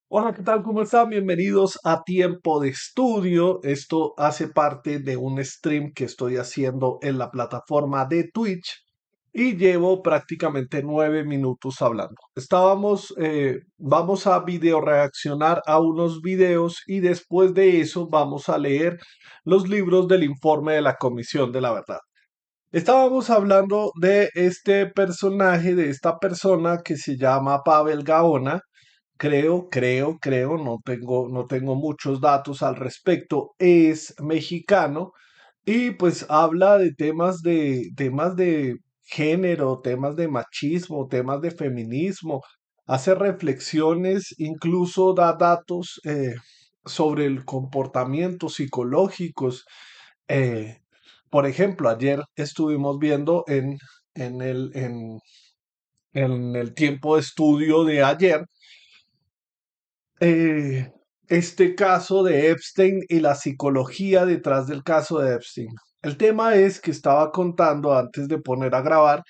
Hola, ¿qué tal? ¿Cómo están? Bienvenidos a Tiempo de Estudio. Esto hace parte de un stream que estoy haciendo en la plataforma de Twitch y llevo prácticamente 9 minutos hablando. Vamos a video reaccionar a unos videos y después de eso vamos a leer los libros del informe de la Comisión de la Verdad. Estábamos hablando de este personaje, de esta persona que se llama Pavel Gaona. Creo, no tengo muchos datos al respecto. Es mexicano y pues habla de temas de género, temas de machismo, temas de feminismo. Hace reflexiones, incluso da datos sobre el comportamiento psicológicos. eh, por ejemplo, ayer estuvimos viendo en el tiempo de estudio de ayer eh, este caso de Epstein y la psicología detrás del caso de Epstein. El tema es que estaba contando antes de poner a grabar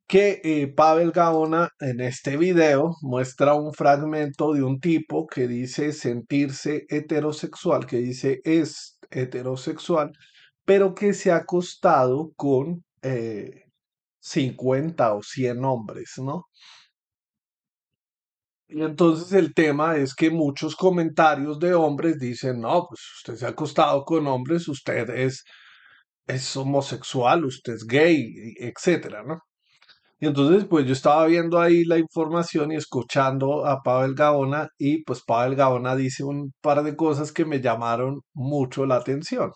que Pavel Gaona en este video muestra un fragmento de un tipo que dice sentirse heterosexual, que dice es heterosexual, pero que se ha acostado con 50 o 100 hombres, ¿no? Y entonces el tema es que muchos comentarios de hombres dicen, no, pues usted se ha acostado con hombres, es homosexual, usted es gay, etcétera, ¿no? Y entonces, pues yo estaba viendo ahí la información y escuchando a Pavel Gaona y pues Pavel Gaona dice un par de cosas que me llamaron mucho la atención,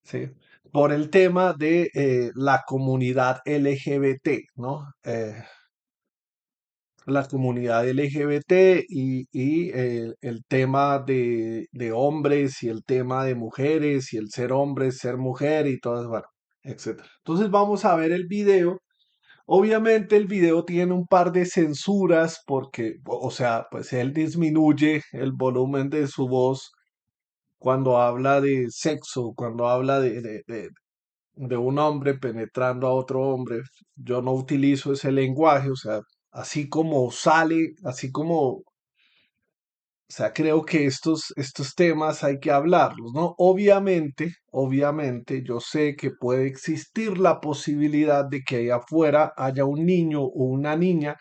¿sí? Por el tema de la comunidad LGBT, ¿no? La comunidad LGBT y el tema de hombres y el tema de mujeres y el ser hombre, ser mujer y todas, bueno, etcétera. Entonces vamos a ver el video. Obviamente el video tiene un par de censuras porque, o sea, pues él disminuye el volumen de su voz cuando habla de sexo, cuando habla de un hombre penetrando a otro hombre. Yo no utilizo ese lenguaje, o sea, así como sale, así como, o sea, creo que estos temas hay que hablarlos, ¿no? Obviamente, yo sé que puede existir la posibilidad de que allá afuera haya un niño o una niña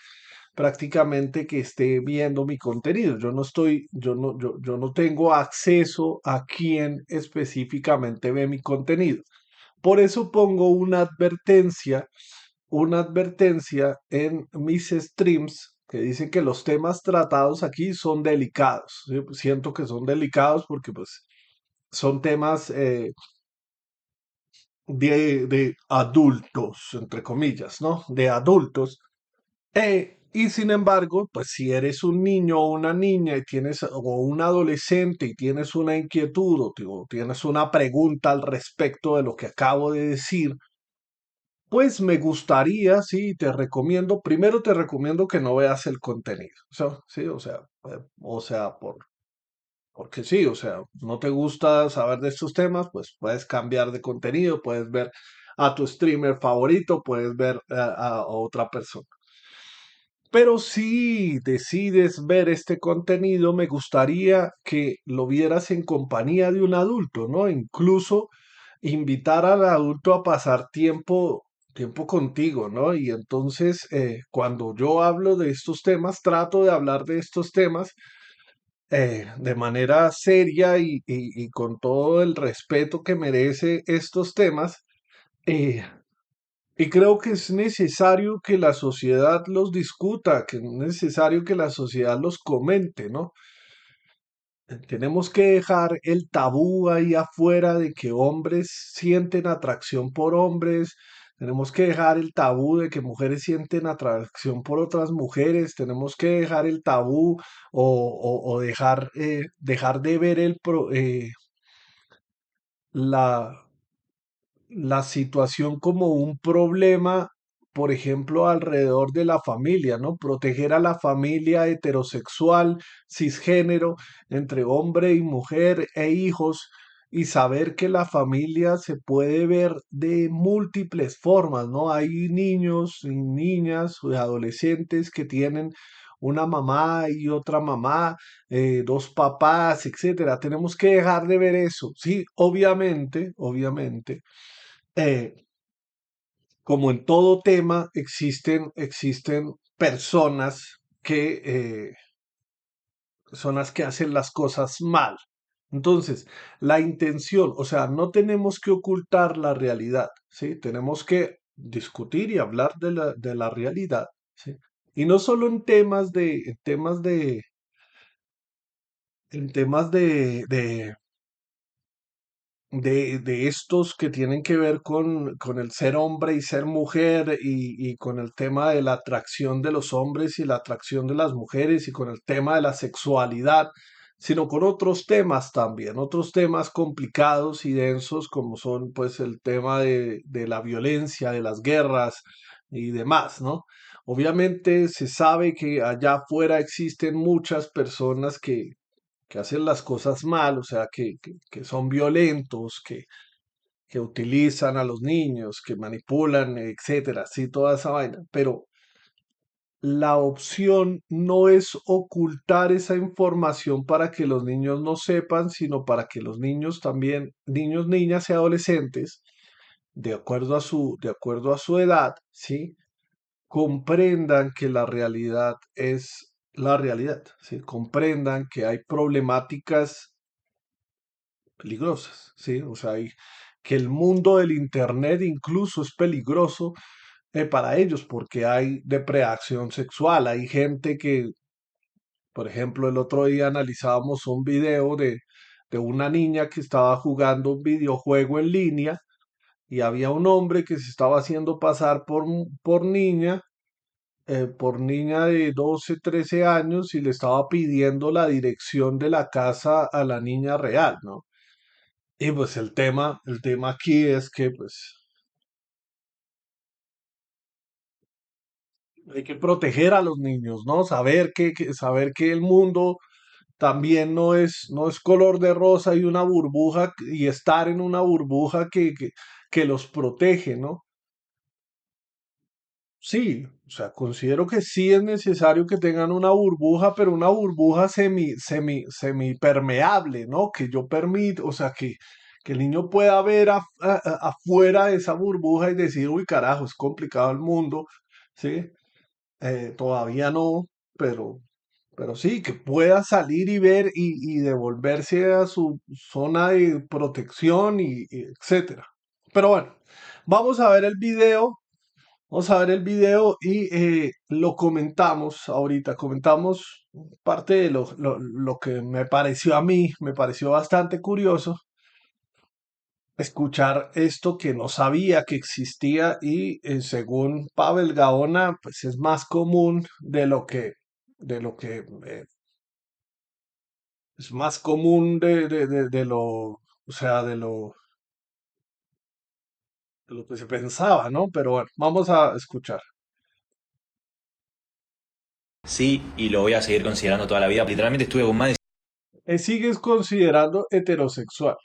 prácticamente que esté viendo mi contenido. Yo no tengo acceso a quién específicamente ve mi contenido. Por eso pongo una advertencia en mis streams que dice que los temas tratados aquí son delicados. ¿Sí? Pues siento que son delicados porque pues son temas de adultos, entre comillas, ¿no? De adultos. Y sin embargo, pues si eres un niño o una niña y tienes, o un adolescente y tienes una inquietud o tienes una pregunta al respecto de lo que acabo de decir, pues me gustaría, sí, primero te recomiendo que no veas el contenido, sí, o sea, porque sí, o sea, no te gusta saber de estos temas, pues puedes cambiar de contenido, puedes ver a tu streamer favorito, puedes ver a otra persona. Pero si decides ver este contenido, me gustaría que lo vieras en compañía de un adulto, ¿no? Incluso invitar al adulto a pasar tiempo contigo, ¿no? Y entonces, cuando yo hablo de estos temas, trato de hablar de estos temas de manera seria y con todo el respeto que merece estos temas. eh, y creo que es necesario que la sociedad los discuta, que es necesario que la sociedad los comente, ¿no? Tenemos que dejar el tabú ahí afuera de que hombres sienten atracción por hombres. Tenemos que dejar el tabú de que mujeres sienten atracción por otras mujeres. Tenemos que dejar el tabú o dejar de ver la, la situación como un problema, por ejemplo, alrededor de la familia, ¿no? Proteger a la familia heterosexual, cisgénero, entre hombre y mujer e hijos, y saber que la familia se puede ver de múltiples formas, ¿no? Hay niños y niñas y adolescentes que tienen una mamá y otra mamá, dos papás, etcétera. Tenemos que dejar de ver eso. Sí, obviamente, obviamente, eh, como en todo tema, existen personas que son las que hacen las cosas mal. Entonces, la intención, o sea, no tenemos que ocultar la realidad, ¿sí? Tenemos que discutir y hablar de la realidad, ¿sí? Y no solo en temas de estos que tienen que ver con el ser hombre y ser mujer y con el tema de la atracción de los hombres y la atracción de las mujeres y con el tema de la sexualidad, sino con otros temas también, otros temas complicados y densos como son pues el tema de la violencia, de las guerras y demás, ¿no? Obviamente se sabe que allá afuera existen muchas personas que hacen las cosas mal, o sea, que son violentos, que utilizan a los niños, que manipulan, etcétera, sí, toda esa vaina. Pero la opción no es ocultar esa información para que los niños no sepan, sino para que los niños también, niños, niñas y adolescentes, de acuerdo a su edad, ¿sí? Comprendan que la realidad es la realidad, ¿sí? Comprendan que hay problemáticas peligrosas, ¿sí? O sea, que el mundo del Internet incluso es peligroso para ellos porque hay depredación sexual, hay gente que, por ejemplo, el otro día analizábamos un video de una niña que estaba jugando un videojuego en línea y había un hombre que se estaba haciendo pasar por niña de 12 13 años y le estaba pidiendo la dirección de la casa a la niña real, ¿no? Y pues el tema aquí es que pues hay que proteger a los niños, ¿no? Saber que el mundo también no es color de rosa y una burbuja y estar en una burbuja que los protege, ¿no? Sí, o sea, considero que sí es necesario que tengan una burbuja, pero una burbuja semi permeable, ¿no? Que yo permito, o sea, que el niño pueda ver afuera de esa burbuja y decir, uy, carajo, es complicado el mundo, ¿sí? Todavía no, pero, pero sí, que pueda salir y ver y devolverse a su zona de protección y etcétera. Pero bueno, vamos a ver el video. Vamos a ver el video y lo comentamos ahorita. Comentamos parte de lo que me pareció a mí, me pareció bastante curioso escuchar esto que no sabía que existía y según Pavel Gaona, pues es más común de lo que es más común de lo, o sea, de lo que se pensaba, ¿no? Pero bueno, vamos a escuchar. Sí, y lo voy a seguir considerando toda la vida. Literalmente estuve con más de Sigues considerando heterosexual.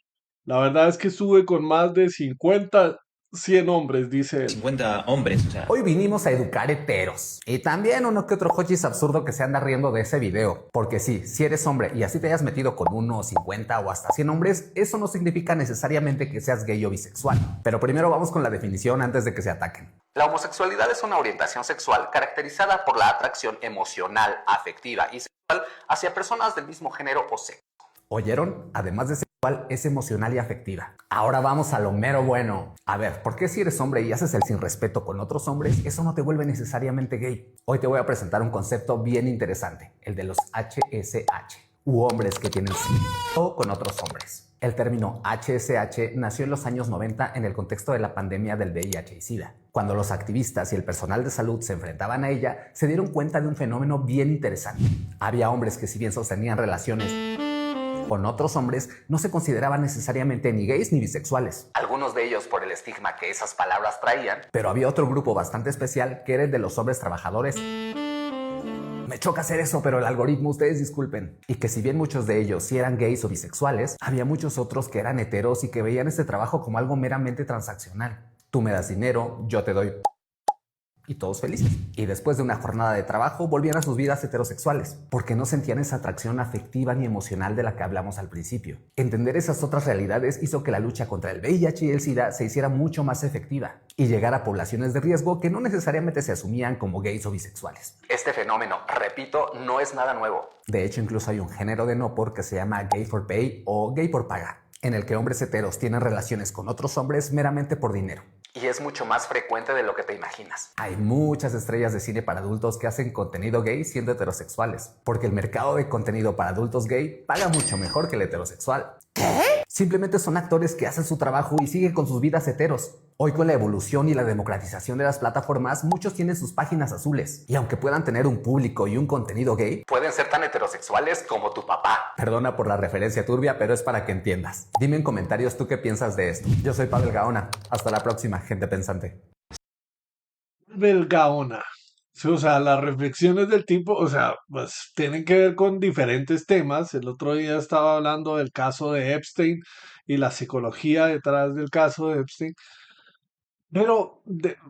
La verdad es que estuve con más de 50 100 hombres, dice él. 50 hombres, o sea, Hoy vinimos a educar heteros. Y también uno que otro hochis absurdo que se anda riendo de ese video. Porque sí, si eres hombre y así te hayas metido con uno, 50 o hasta 100 hombres, eso no significa necesariamente que seas gay o bisexual. Pero primero vamos con la definición antes de que se ataquen. La homosexualidad es una orientación sexual caracterizada por la atracción emocional, afectiva y sexual hacia personas del mismo género o sexo. ¿Oyeron? Además de sexual, es emocional y afectiva. Ahora vamos a lo mero bueno. A ver, ¿por qué si eres hombre y haces el sin respeto con otros hombres, eso no te vuelve necesariamente gay? Hoy te voy a presentar un concepto bien interesante, el de los HSH, u hombres que tienen sexo con otros hombres. El término HSH nació en los años 90 en el contexto de la pandemia del VIH y SIDA. Cuando los activistas y el personal de salud se enfrentaban a ella, se dieron cuenta de un fenómeno bien interesante. Había hombres que si bien sostenían relaciones con otros hombres, no se consideraban necesariamente ni gays ni bisexuales. Algunos de ellos por el estigma que esas palabras traían, pero había otro grupo bastante especial que era el de los hombres trabajadores. Me choca hacer eso, pero el algoritmo, ustedes disculpen. Y que si bien muchos de ellos sí eran gays o bisexuales, había muchos otros que eran heteros y que veían este trabajo como algo meramente transaccional. Tú me das dinero, yo te doy y todos felices. Y después de una jornada de trabajo volvían a sus vidas heterosexuales, porque no sentían esa atracción afectiva ni emocional de la que hablamos al principio. Entender esas otras realidades hizo que la lucha contra el VIH y el SIDA se hiciera mucho más efectiva y llegar a poblaciones de riesgo que no necesariamente se asumían como gays o bisexuales. Este fenómeno, repito, no es nada nuevo. De hecho, incluso hay un género de no por que se llama gay for pay o gay por paga, en el que hombres heteros tienen relaciones con otros hombres meramente por dinero. Y es mucho más frecuente de lo que te imaginas. Hay muchas estrellas de cine para adultos que hacen contenido gay siendo heterosexuales, porque el mercado de contenido para adultos gay paga mucho mejor que el heterosexual. Simplemente son actores que hacen su trabajo y siguen con sus vidas heteros. Hoy, con la evolución y la democratización de las plataformas, muchos tienen sus páginas azules. Y aunque puedan tener un público y un contenido gay, pueden ser tan heterosexuales como tu papá. Perdona por la referencia turbia, pero es para que entiendas. Dime en comentarios tú qué piensas de esto. Yo soy Pavel Gaona. Hasta la próxima, gente pensante. Belgaona. Sí, o sea, las reflexiones del tipo, o sea, pues tienen que ver con diferentes temas. El otro día estaba hablando del caso de Epstein y la psicología detrás del caso de Epstein. Pero,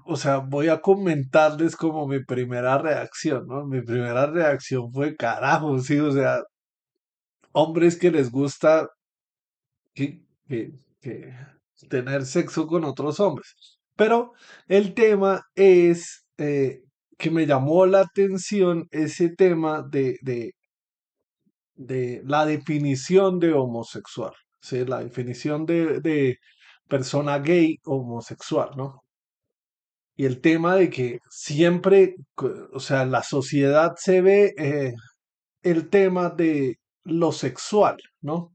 o sea, voy a comentarles como mi primera reacción, ¿no? Mi primera reacción fue carajo, sí, o sea, hombres que les gusta que tener sexo con otros hombres. Pero el tema es que me llamó la atención ese tema de la definición de homosexual, ¿sí? La definición de persona gay homosexual, ¿no? Y el tema de que siempre, o sea, en la sociedad se ve el tema de lo sexual, ¿no?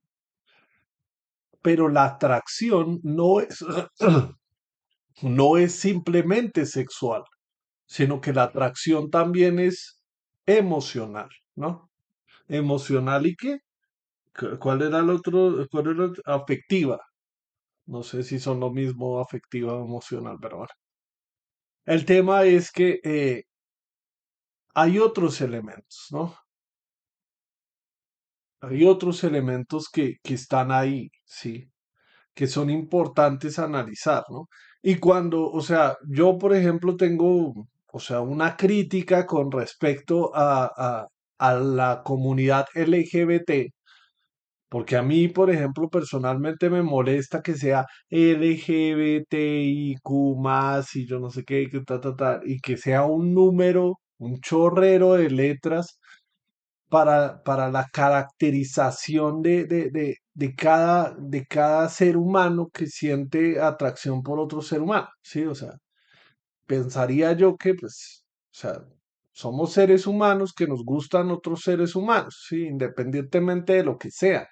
Pero la atracción no es, no es simplemente sexual, sino que la atracción también es emocional, ¿no? Emocional y qué? ¿Cuál era el otro? ¿Cuál era afectiva? No sé si son lo mismo afectiva o emocional, pero bueno. El tema es que hay otros elementos, ¿no? Hay otros elementos que están ahí, ¿sí? Que son importantes analizar, ¿no? Y cuando, o sea, yo, por ejemplo, tengo, o sea, una crítica con respecto a la comunidad LGBT, porque a mí, por ejemplo, personalmente me molesta que sea LGBTIQ más y yo no sé qué, que y que sea un número, un chorrero de letras para la caracterización de cada ser humano que siente atracción por otro ser humano, ¿sí? O sea, pensaría yo que, pues, o sea, somos seres humanos que nos gustan otros seres humanos, ¿sí? Independientemente de lo que sea.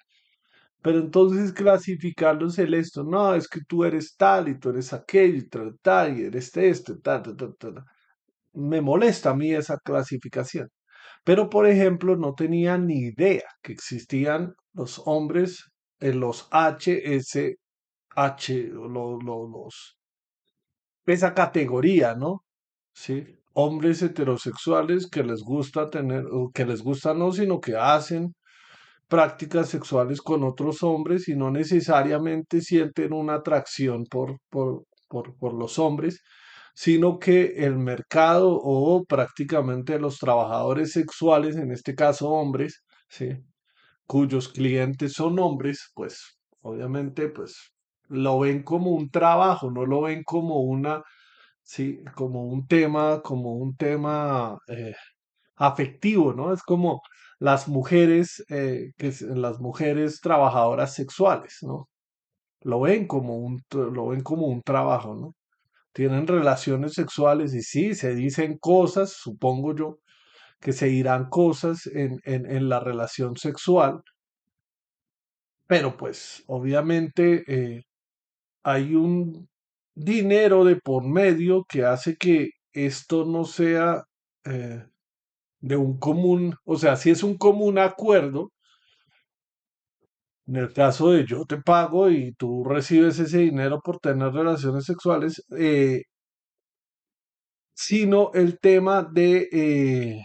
Pero entonces clasificarlos en esto, no, es que tú eres tal y tú eres aquello y tal, y eres este, tal, tal, tal, tal. Me molesta a mí esa clasificación. Pero, por ejemplo, no tenía ni idea que existían los hombres en los HSH, esa categoría, ¿no? Sí, hombres heterosexuales que les gusta tener, o que les gusta no, sino que hacen prácticas sexuales con otros hombres y no necesariamente sienten una atracción por los hombres, sino que el mercado o prácticamente los trabajadores sexuales, en este caso hombres, ¿sí? Cuyos clientes son hombres, pues obviamente pues lo ven como un trabajo, no lo ven como una, sí, como un tema afectivo, ¿no? Es como las mujeres, las mujeres trabajadoras sexuales, ¿no? Lo ven como un trabajo, ¿no? Tienen relaciones sexuales y sí, se dicen cosas, supongo yo, que se dirán cosas en la relación sexual, pero pues obviamente hay un dinero de por medio que hace que esto no sea de un común, o sea, si es un común acuerdo, en el caso de yo te pago y tú recibes ese dinero por tener relaciones sexuales, sino el tema de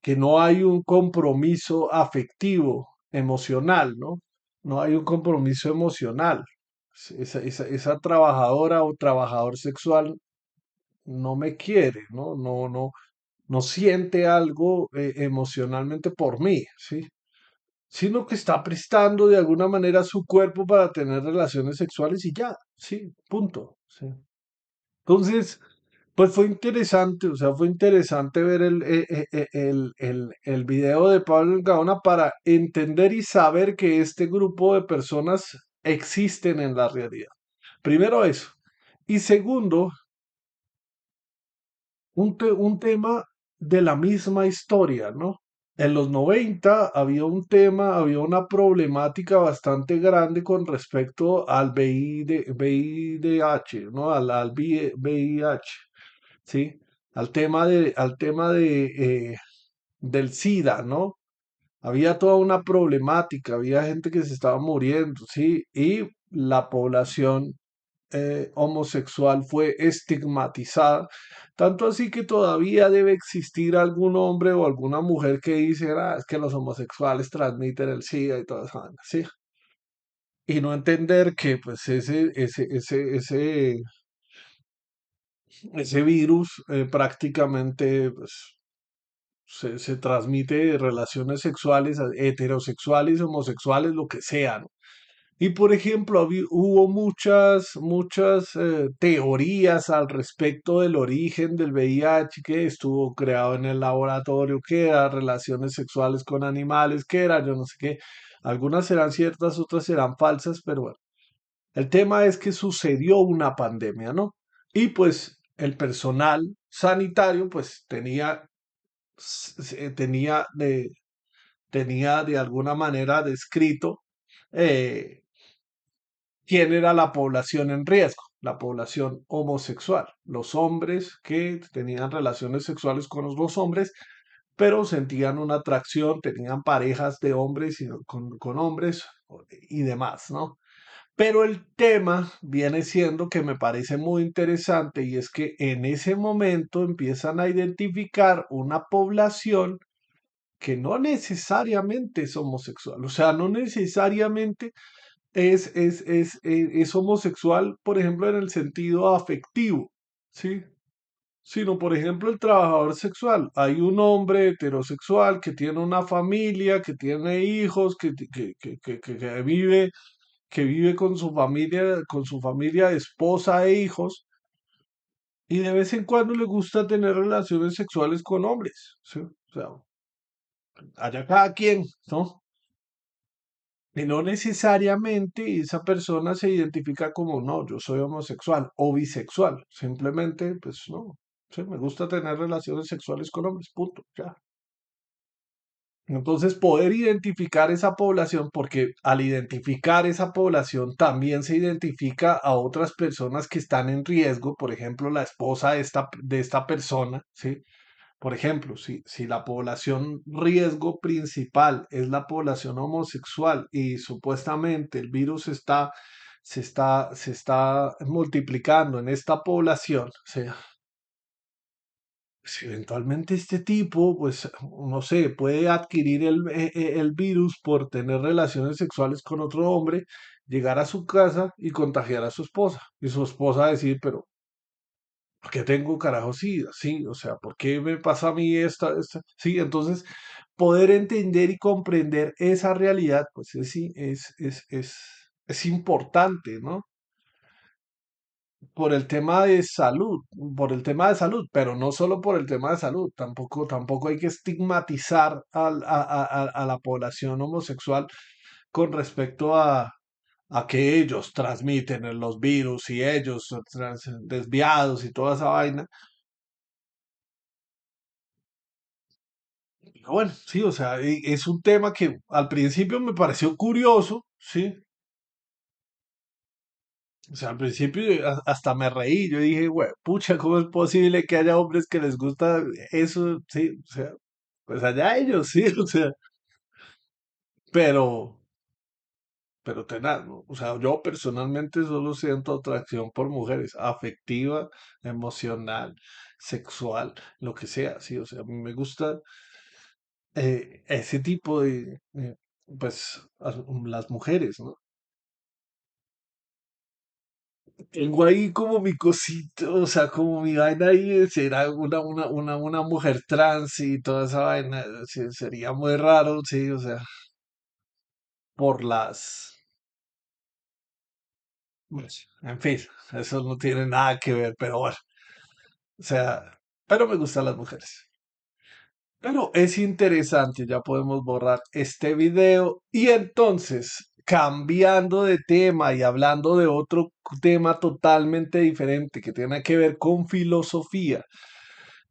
que no hay un compromiso afectivo, emocional, ¿no? No hay un compromiso emocional. esa trabajadora o trabajador sexual no me quiere, ¿no? No siente algo emocionalmente por mí, ¿sí? Sino que está prestando de alguna manera su cuerpo para tener relaciones sexuales y ya, sí, punto, sí. Entonces, pues fue interesante, o sea, fue interesante ver el video de Pablo Gaona para entender y saber que este grupo de personas existen en la realidad. Primero eso. Y segundo, un tema de la misma historia, ¿no? En los 90 había un tema, había una problemática bastante grande con respecto al VIH, ¿no? Al VIH, ¿sí? Al tema del SIDA, ¿no? Había toda una problemática, había gente que se estaba muriendo, ¿sí? Y la población homosexual fue estigmatizada, tanto así que todavía debe existir algún hombre o alguna mujer que dice, "Ah, es que los homosexuales transmiten el SIDA y toda esa vaina", ¿sí? Y no entender que pues ese virus prácticamente pues, se transmite de relaciones sexuales, heterosexuales, homosexuales, lo que sea, ¿no? Y por ejemplo, hubo muchas teorías al respecto del origen del VIH, que estuvo creado en el laboratorio, que era relaciones sexuales con animales, que era yo no sé qué. Algunas serán ciertas, otras serán falsas, pero bueno. El tema es que sucedió una pandemia, ¿no? Y pues el personal sanitario pues tenía tenía de alguna manera descrito eh, quién era la población en riesgo, la población homosexual, los hombres que tenían relaciones sexuales con los hombres, pero sentían una atracción, tenían parejas de hombres y con hombres y demás, ¿no? Pero el tema viene siendo que me parece muy interesante y es que en ese momento empiezan a identificar una población que no necesariamente es homosexual, o sea, no necesariamente es homosexual, por ejemplo, en el sentido afectivo, ¿sí? Sino, por ejemplo, el trabajador sexual. Hay un hombre heterosexual que tiene una familia, que tiene hijos, que vive con su familia, esposa e hijos, y de vez en cuando le gusta tener relaciones sexuales con hombres, ¿sí? O sea, allá cada quien, ¿no? Y no necesariamente esa persona se identifica como, no, yo soy homosexual o bisexual. Simplemente, pues no, sí, me gusta tener relaciones sexuales con hombres, punto, ya. Entonces, poder identificar esa población, porque al identificar esa población también se identifica a otras personas que están en riesgo, por ejemplo, la esposa de esta persona, ¿sí? Por ejemplo, si la población riesgo principal es la población homosexual y supuestamente el virus se está multiplicando en esta población, o sea, si eventualmente este tipo, pues, no sé, puede adquirir el virus por tener relaciones sexuales con otro hombre, llegar a su casa y contagiar a su esposa. Y su esposa decir, pero ¿por qué tengo carajo SIDA? Sí, o sea, ¿por qué me pasa a mí esta? Sí, entonces poder entender y comprender esa realidad, pues sí, es importante, ¿no? Por el tema de salud, por el tema de salud, pero no solo por el tema de salud, tampoco hay que estigmatizar a la población homosexual con respecto a que ellos transmiten los virus y ellos son desviados y toda esa vaina. Pero bueno, sí, o sea, es un tema que al principio me pareció curioso, ¿sí? O sea, al principio hasta me reí, yo dije, güey, pucha, ¿cómo es posible que haya hombres que les gusta eso? Sí, o sea, pues allá ellos, sí, o sea, pero, pero tenaz, ¿no? O sea, yo personalmente solo siento atracción por mujeres, afectiva, emocional, sexual, lo que sea, sí, o sea, a mí me gusta ese tipo de, pues, las mujeres, ¿no? Tengo ahí como mi cosito, o sea, como mi vaina ahí, será una mujer trans y toda esa vaina, sí, sería muy raro, sí, o sea, por las, pues, en fin, eso no tiene nada que ver, pero bueno, o sea, pero me gustan las mujeres. Pero es interesante, ya podemos borrar este video y entonces, cambiando de tema y hablando de otro tema totalmente diferente que tiene que ver con filosofía,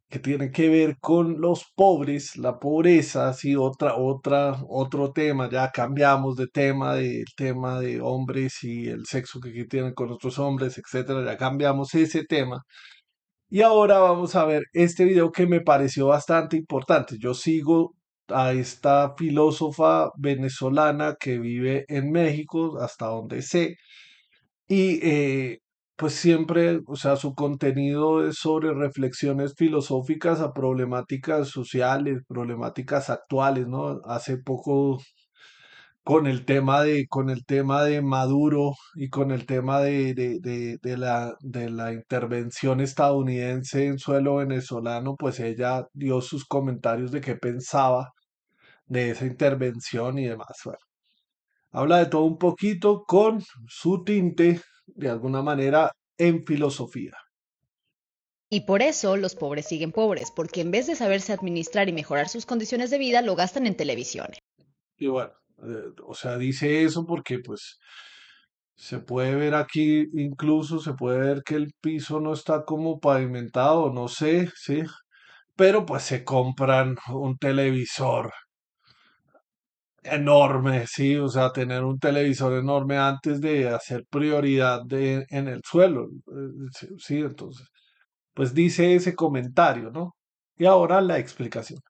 que tiene que ver con los pobres, la pobreza, sí, otro tema, ya cambiamos de tema, del tema de hombres y el sexo que tienen con otros hombres, etcétera, ya cambiamos ese tema. Y ahora vamos a ver este video que me pareció bastante importante. Yo sigo a esta filósofa venezolana que vive en México, hasta donde sé, y pues siempre, o sea, su contenido es sobre reflexiones filosóficas a problemáticas sociales, problemáticas actuales, ¿no? Hace poco con el tema de Maduro y con el tema de la intervención estadounidense en suelo venezolano, pues ella dio sus comentarios de qué pensaba de esa intervención y demás. Bueno, habla de todo un poquito con su tinte, de alguna manera, en filosofía. Y por eso los pobres siguen pobres, porque en vez de saberse administrar y mejorar sus condiciones de vida, lo gastan en televisión. Y bueno, o sea, dice eso porque pues se puede ver aquí, incluso se puede ver que el piso no está como pavimentado, no sé, sí, pero pues se compran un televisor enorme, sí, o sea, tener un televisor enorme antes de hacer prioridad en el suelo, sí, sí, entonces, pues dice ese comentario, ¿no? Y ahora la explicación.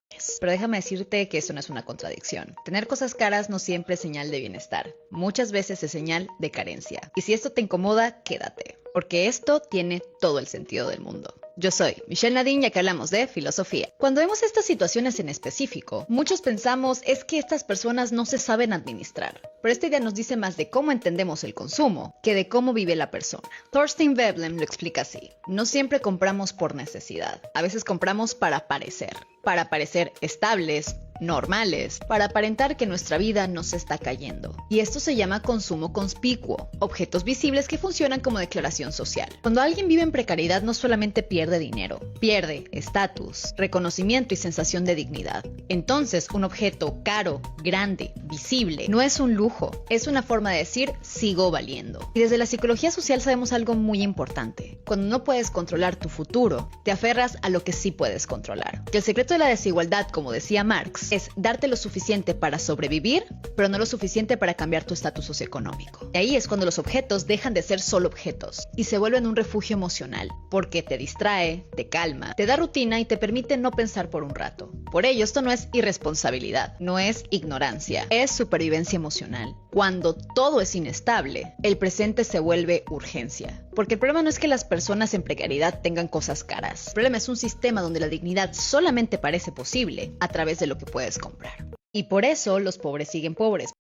Pero déjame decirte que eso no es una contradicción. Tener cosas caras no siempre es señal de bienestar. Muchas veces es señal de carencia. Y si esto te incomoda, quédate, porque esto tiene todo el sentido del mundo. Yo soy Michelle Nadine y aquí hablamos de filosofía. Cuando vemos estas situaciones en específico, muchos pensamos es que estas personas no se saben administrar. Pero esta idea nos dice más de cómo entendemos el consumo que de cómo vive la persona. Thorstein Veblen lo explica así. No siempre compramos por necesidad. A veces compramos para parecer estables, normales, para aparentar que nuestra vida no se está cayendo. Y esto se llama consumo conspicuo, objetos visibles que funcionan como declaración social. Cuando alguien vive en precariedad no solamente pierde dinero, pierde estatus, reconocimiento y sensación de dignidad. Entonces, un objeto caro, grande, visible, no es un lujo, es una forma de decir sigo valiendo. Y desde la psicología social sabemos algo muy importante. Cuando no puedes controlar tu futuro, te aferras a lo que sí puedes controlar. Que el secreto de la desigualdad, como decía Marx, es darte lo suficiente para sobrevivir, pero no lo suficiente para cambiar tu estatus socioeconómico. Y ahí es cuando los objetos dejan de ser solo objetos y se vuelven un refugio emocional, porque te distrae, te calma, te da rutina y te permite no pensar por un rato. Por ello, esto no es irresponsabilidad, no es ignorancia, es supervivencia emocional. Cuando todo es inestable, el presente se vuelve urgencia. Porque el problema no es que las personas en precariedad tengan cosas caras. El problema es un sistema donde la dignidad solamente parece posible a través de lo que puedes comprar. Y por eso los pobres siguen pobres.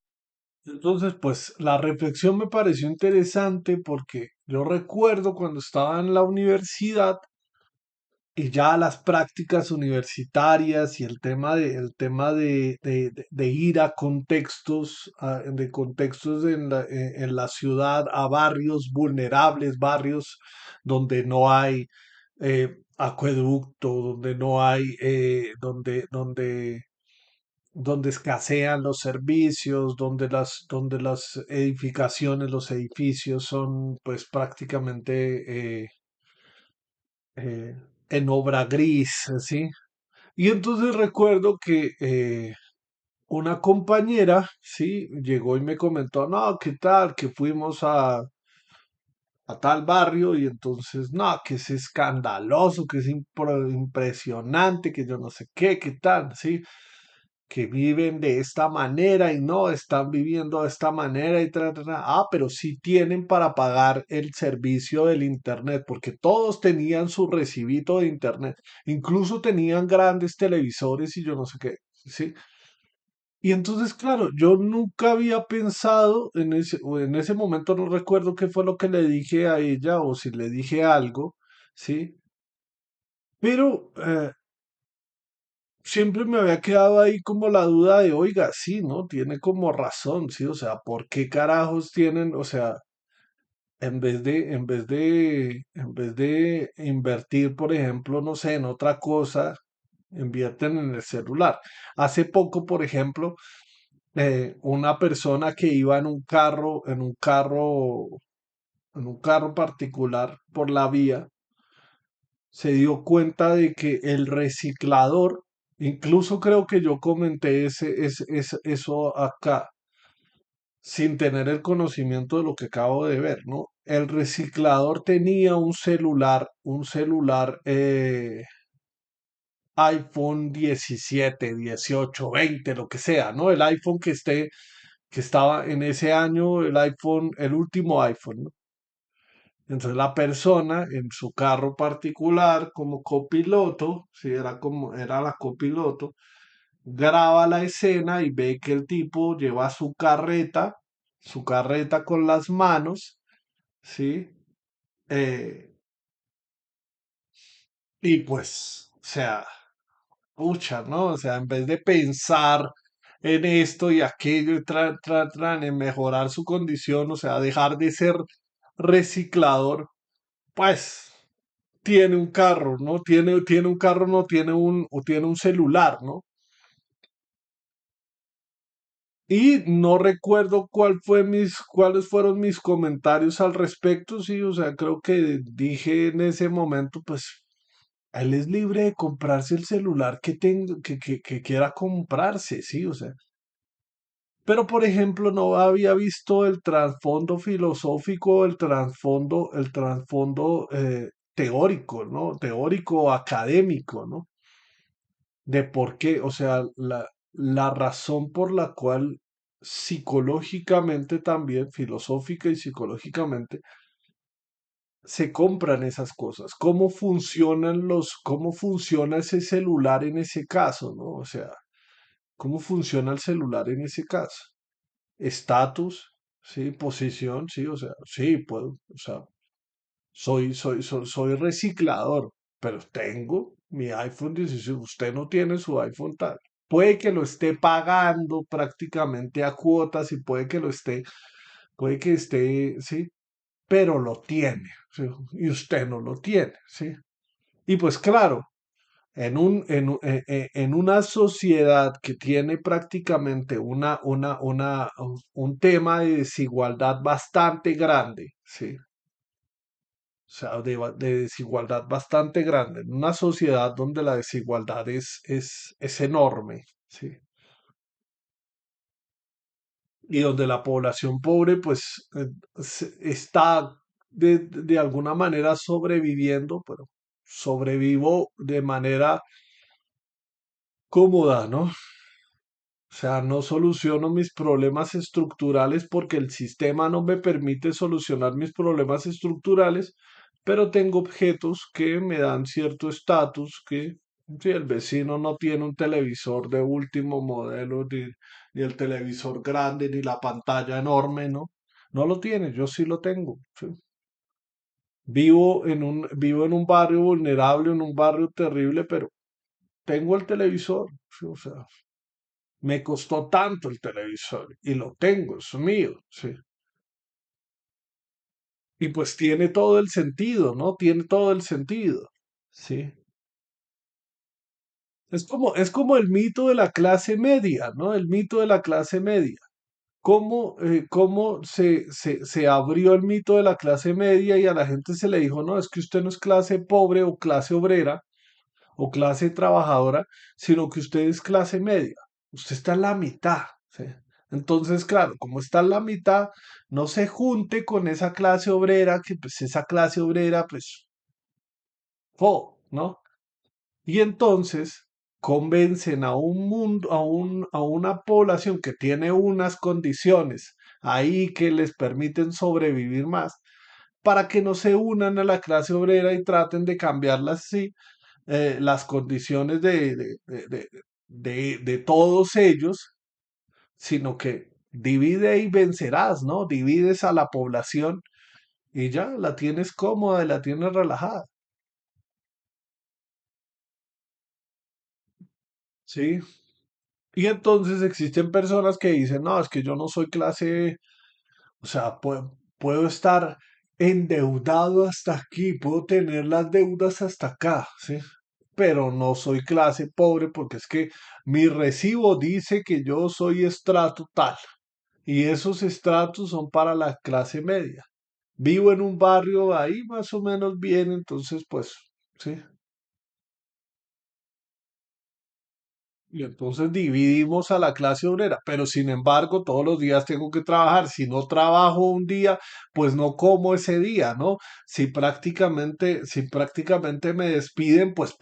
Entonces, pues la reflexión me pareció interesante porque yo recuerdo cuando estaba en la universidad y ya las prácticas universitarias y el tema de ir a contextos, de contextos en la ciudad, a barrios vulnerables, barrios donde no hay acueducto, donde no hay, donde escasean los servicios, donde las edificaciones, los edificios son pues prácticamente eh, en obra gris, ¿sí? Y entonces recuerdo que una compañera, ¿sí? Llegó y me comentó, no, ¿qué tal? Que fuimos a tal barrio y entonces, no, que es escandaloso, que es impresionante, que yo no sé qué, qué tal, ¿sí? Que viven de esta manera y no están viviendo de esta manera y Ah, pero sí tienen para pagar el servicio del internet, porque todos tenían su recibito de internet, incluso tenían grandes televisores y yo no sé qué, ¿sí? Y entonces, claro, yo nunca había pensado o en ese momento no recuerdo qué fue lo que le dije a ella o si le dije algo, ¿sí? Pero siempre me había quedado ahí como la duda de, oiga, sí, ¿no? Tiene como razón, ¿sí? O sea, ¿por qué carajos tienen, o sea, en vez de invertir, por ejemplo, no sé, en otra cosa, invierten en el celular? Hace poco, por ejemplo, una persona que iba en un carro particular por la vía, se dio cuenta de que el reciclador, incluso creo que yo comenté eso acá, sin tener el conocimiento de lo que acabo de ver, ¿no? El reciclador tenía un celular iPhone 17, 18, 20, lo que sea, ¿no? El iPhone que estaba en ese año, el iPhone, el último iPhone, ¿no? Entonces la persona en su carro particular como copiloto, si era como era la copiloto, graba la escena y ve que el tipo lleva su carreta con las manos, ¿sí? Eh, y pues, o sea, pucha, ¿no? O sea, en vez de pensar en esto y aquello y en mejorar su condición, o sea, dejar de ser reciclador, pues tiene un carro, ¿no? Tiene un carro, no tiene o tiene un celular, ¿no? Y no recuerdo cuáles fueron mis comentarios al respecto, sí, o sea, creo que dije en ese momento, pues, él es libre de comprarse el celular que quiera comprarse, sí, o sea. Pero, por ejemplo, no había visto el trasfondo filosófico, el trasfondo teórico, ¿no? Teórico académico, ¿no? De por qué, o sea, la razón por la cual psicológicamente también, filosófica y psicológicamente, se compran esas cosas. Cómo funciona ese celular en ese caso, ¿no? O sea, cómo funciona el celular en ese caso. Estatus, sí, posición, sí, o sea, sí, puedo, o sea, soy reciclador, pero tengo mi iPhone 16. Usted no tiene su iPhone tal. Puede que lo esté pagando prácticamente a cuotas y puede que esté, sí, pero lo tiene, ¿sí? Y usted no lo tiene, sí. Y pues claro, en una sociedad que tiene prácticamente un tema de desigualdad bastante grande, ¿sí? O sea, de desigualdad bastante grande, en una sociedad donde la desigualdad es enorme, ¿sí? Y donde la población pobre, pues, está de alguna manera sobreviviendo, pero sobrevivo de manera cómoda, ¿no? O sea, no soluciono mis problemas estructurales porque el sistema no me permite solucionar mis problemas estructurales, pero tengo objetos que me dan cierto estatus que si el vecino no tiene un televisor de último modelo, ni el televisor grande, ni la pantalla enorme, ¿no? No lo tiene, yo sí lo tengo. ¿Sí? Vivo en un barrio vulnerable, en un barrio terrible, pero tengo el televisor. ¿Sí? O sea, me costó tanto el televisor y lo tengo, es mío, sí. Y pues tiene todo el sentido, ¿no? Tiene todo el sentido, sí. Es como el mito de la clase media, ¿no? El mito de la clase media. Cómo se abrió el mito de la clase media y a la gente se le dijo, no, es que usted no es clase pobre o clase obrera o clase trabajadora, sino que usted es clase media. Usted está en la mitad, ¿sí? Entonces, claro, como está en la mitad, no se junte con esa clase obrera, que pues esa clase obrera, pues, ¿no? Y entonces convencen a un mundo, a una población que tiene unas condiciones ahí que les permiten sobrevivir más, para que no se unan a la clase obrera y traten de cambiarlas así las condiciones de todos ellos sino que divide y vencerás, ¿no? Divides a la población y ya la tienes cómoda y la tienes relajada, ¿sí? Y entonces existen personas que dicen, no, es que yo no soy clase, o sea, puedo estar endeudado hasta aquí, puedo tener las deudas hasta acá, ¿sí? Pero no soy clase pobre porque es que mi recibo dice que yo soy estrato tal y esos estratos son para la clase media. Vivo en un barrio ahí más o menos bien, entonces pues, sí. Y entonces dividimos a la clase obrera, pero sin embargo todos los días tengo que trabajar. Si no trabajo un día, pues no como ese día, ¿no? Si prácticamente me despiden, pues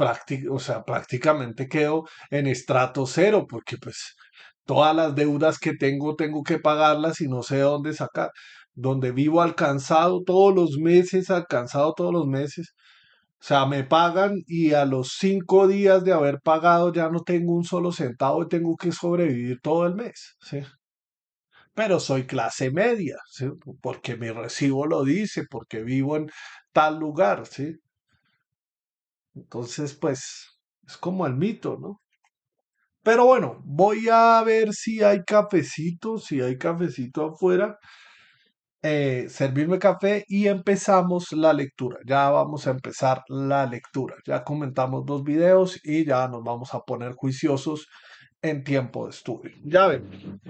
o sea, prácticamente quedo en estrato cero, porque pues todas las deudas que tengo que pagarlas y no sé de dónde sacar. Donde vivo alcanzado todos los meses, alcanzado todos los meses. O sea, me pagan y a los 5 días de haber pagado ya no tengo un solo centavo y tengo que sobrevivir todo el mes, ¿sí? Pero soy clase media, ¿sí? Porque mi recibo lo dice, porque vivo en tal lugar, ¿sí? Entonces, pues, es como el mito, ¿no? Pero bueno, voy a ver si hay cafecito afuera, servirme café y empezamos la lectura. Ya vamos a empezar la lectura. Ya comentamos 2 videos y ya nos vamos a poner juiciosos en tiempo de estudio. Ya ven.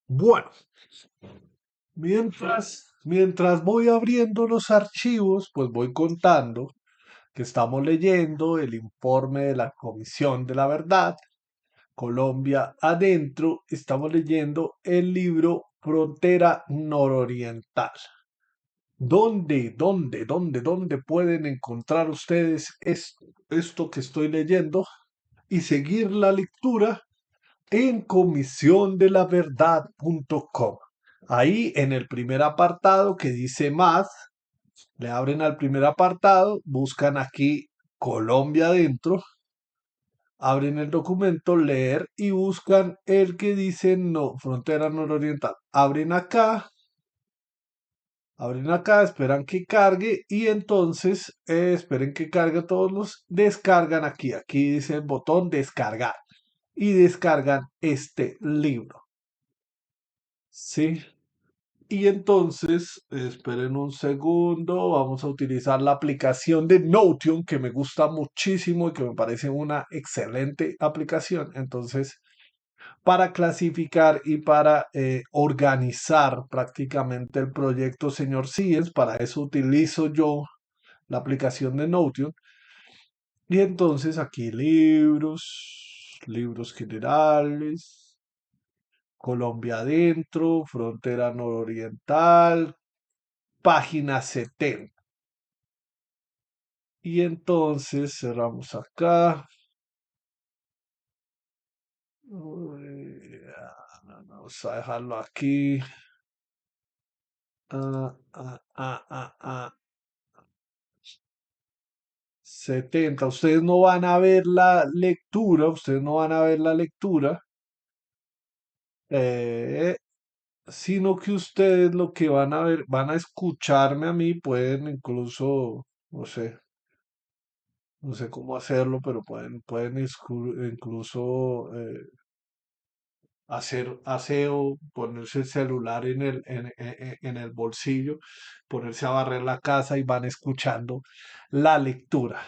Bueno, mientras voy abriendo los archivos, pues voy contando que estamos leyendo el informe de la Comisión de la Verdad, Colombia Adentro, estamos leyendo el libro Frontera Nororiental. ¿Dónde pueden encontrar ustedes esto que estoy leyendo y seguir la lectura? En comisiondelaverdad.com. Ahí en el primer apartado que dice más, le abren al primer apartado, buscan aquí Colombia Adentro, abren el documento, leer y buscan el que dice no, frontera nororiental. Abren acá, esperan que cargue y entonces esperen que cargue todos los, descargan aquí. Aquí dice el botón descargar y descargan este libro. Sí. Y entonces, esperen un segundo, vamos a utilizar la aplicación de Notion que me gusta muchísimo y que me parece una excelente aplicación. Entonces, para clasificar y para organizar prácticamente el proyecto Señor Science, para eso utilizo yo la aplicación de Notion. Y entonces aquí libros generales, Colombia adentro, frontera nororiental, página 70. Y entonces cerramos acá. Uy, vamos a dejarlo aquí. Ah, ah, ah, ah, ah. 70. Ustedes no van a ver la lectura, ustedes no van a ver la lectura, eh, sino que ustedes lo que van a ver, van a escucharme a mí, pueden incluso, no sé cómo hacerlo, pero pueden incluso hacer aseo, ponerse el celular en el bolsillo, ponerse a barrer la casa y van escuchando la lectura.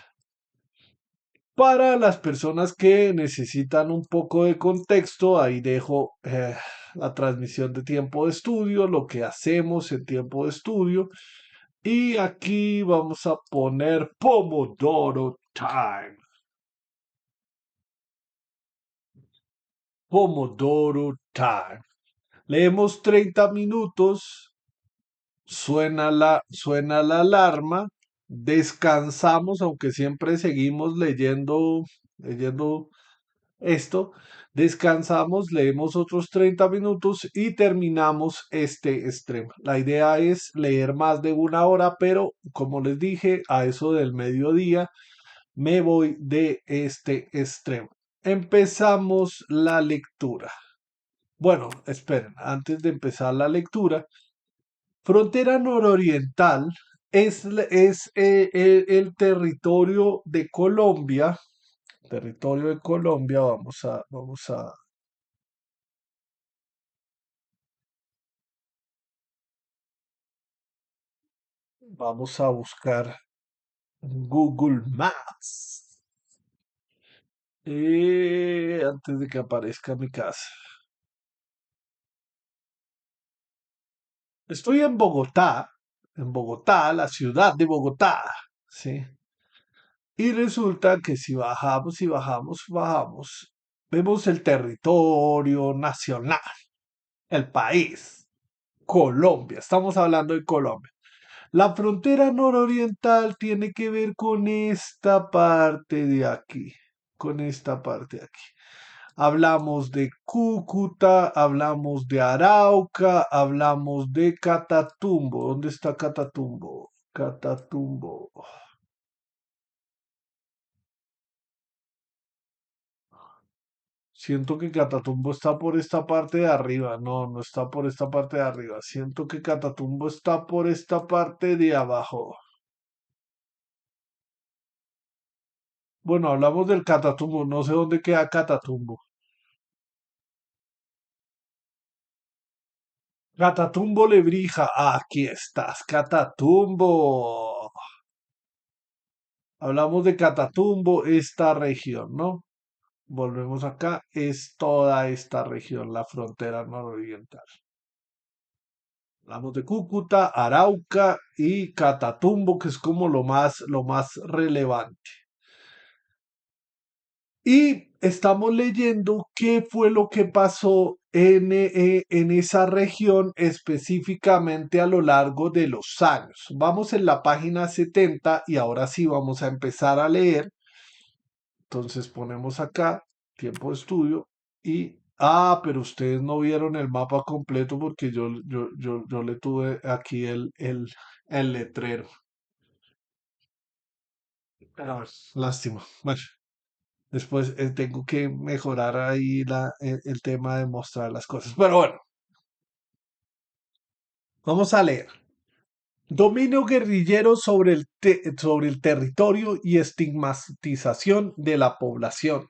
Para las personas que necesitan un poco de contexto, ahí dejo la transmisión de tiempo de estudio, lo que hacemos en tiempo de estudio. Y aquí vamos a poner Pomodoro Time. Pomodoro Time. Leemos 30 minutos, suena la alarma, descansamos, aunque siempre seguimos leyendo esto, descansamos, leemos otros 30 minutos y terminamos este extremo. La idea es leer más de una hora, pero como les dije, a eso del mediodía me voy de este extremo. Empezamos la lectura. Bueno, esperen, antes de empezar la lectura, frontera nororiental es el territorio de Colombia. Territorio de Colombia, vamos a buscar Google Maps. Antes de que aparezca mi casa. Estoy en Bogotá, la ciudad de Bogotá, ¿sí? Y resulta que si bajamos y bajamos, vemos el territorio nacional, el país, Colombia. Estamos hablando de Colombia. La frontera nororiental tiene que ver con esta parte de aquí, con esta parte de aquí. Hablamos de Cúcuta, hablamos de Arauca, hablamos de Catatumbo. ¿Dónde está Catatumbo? Catatumbo. Siento que Catatumbo está por esta parte de arriba. No, no está por esta parte de arriba. Siento que Catatumbo está por esta parte de abajo. Bueno, hablamos del Catatumbo. No sé dónde queda Catatumbo. Catatumbo Lebrija. Aquí estás, Catatumbo. Hablamos de Catatumbo, esta región, ¿no? Volvemos acá, es toda esta región, la frontera nororiental. Hablamos de Cúcuta, Arauca y Catatumbo, que es como lo más relevante. Y estamos leyendo qué fue lo que pasó en esa región específicamente a lo largo de los años. Vamos en la página 70 y ahora sí vamos a empezar a leer. Entonces ponemos acá tiempo de estudio y... Ah, pero ustedes no vieron el mapa completo porque yo le tuve aquí el letrero. Ah, lástima. Bueno, después tengo que mejorar ahí el tema de mostrar las cosas. Pero bueno, vamos a leer. Dominio guerrillero sobre el territorio y estigmatización de la población.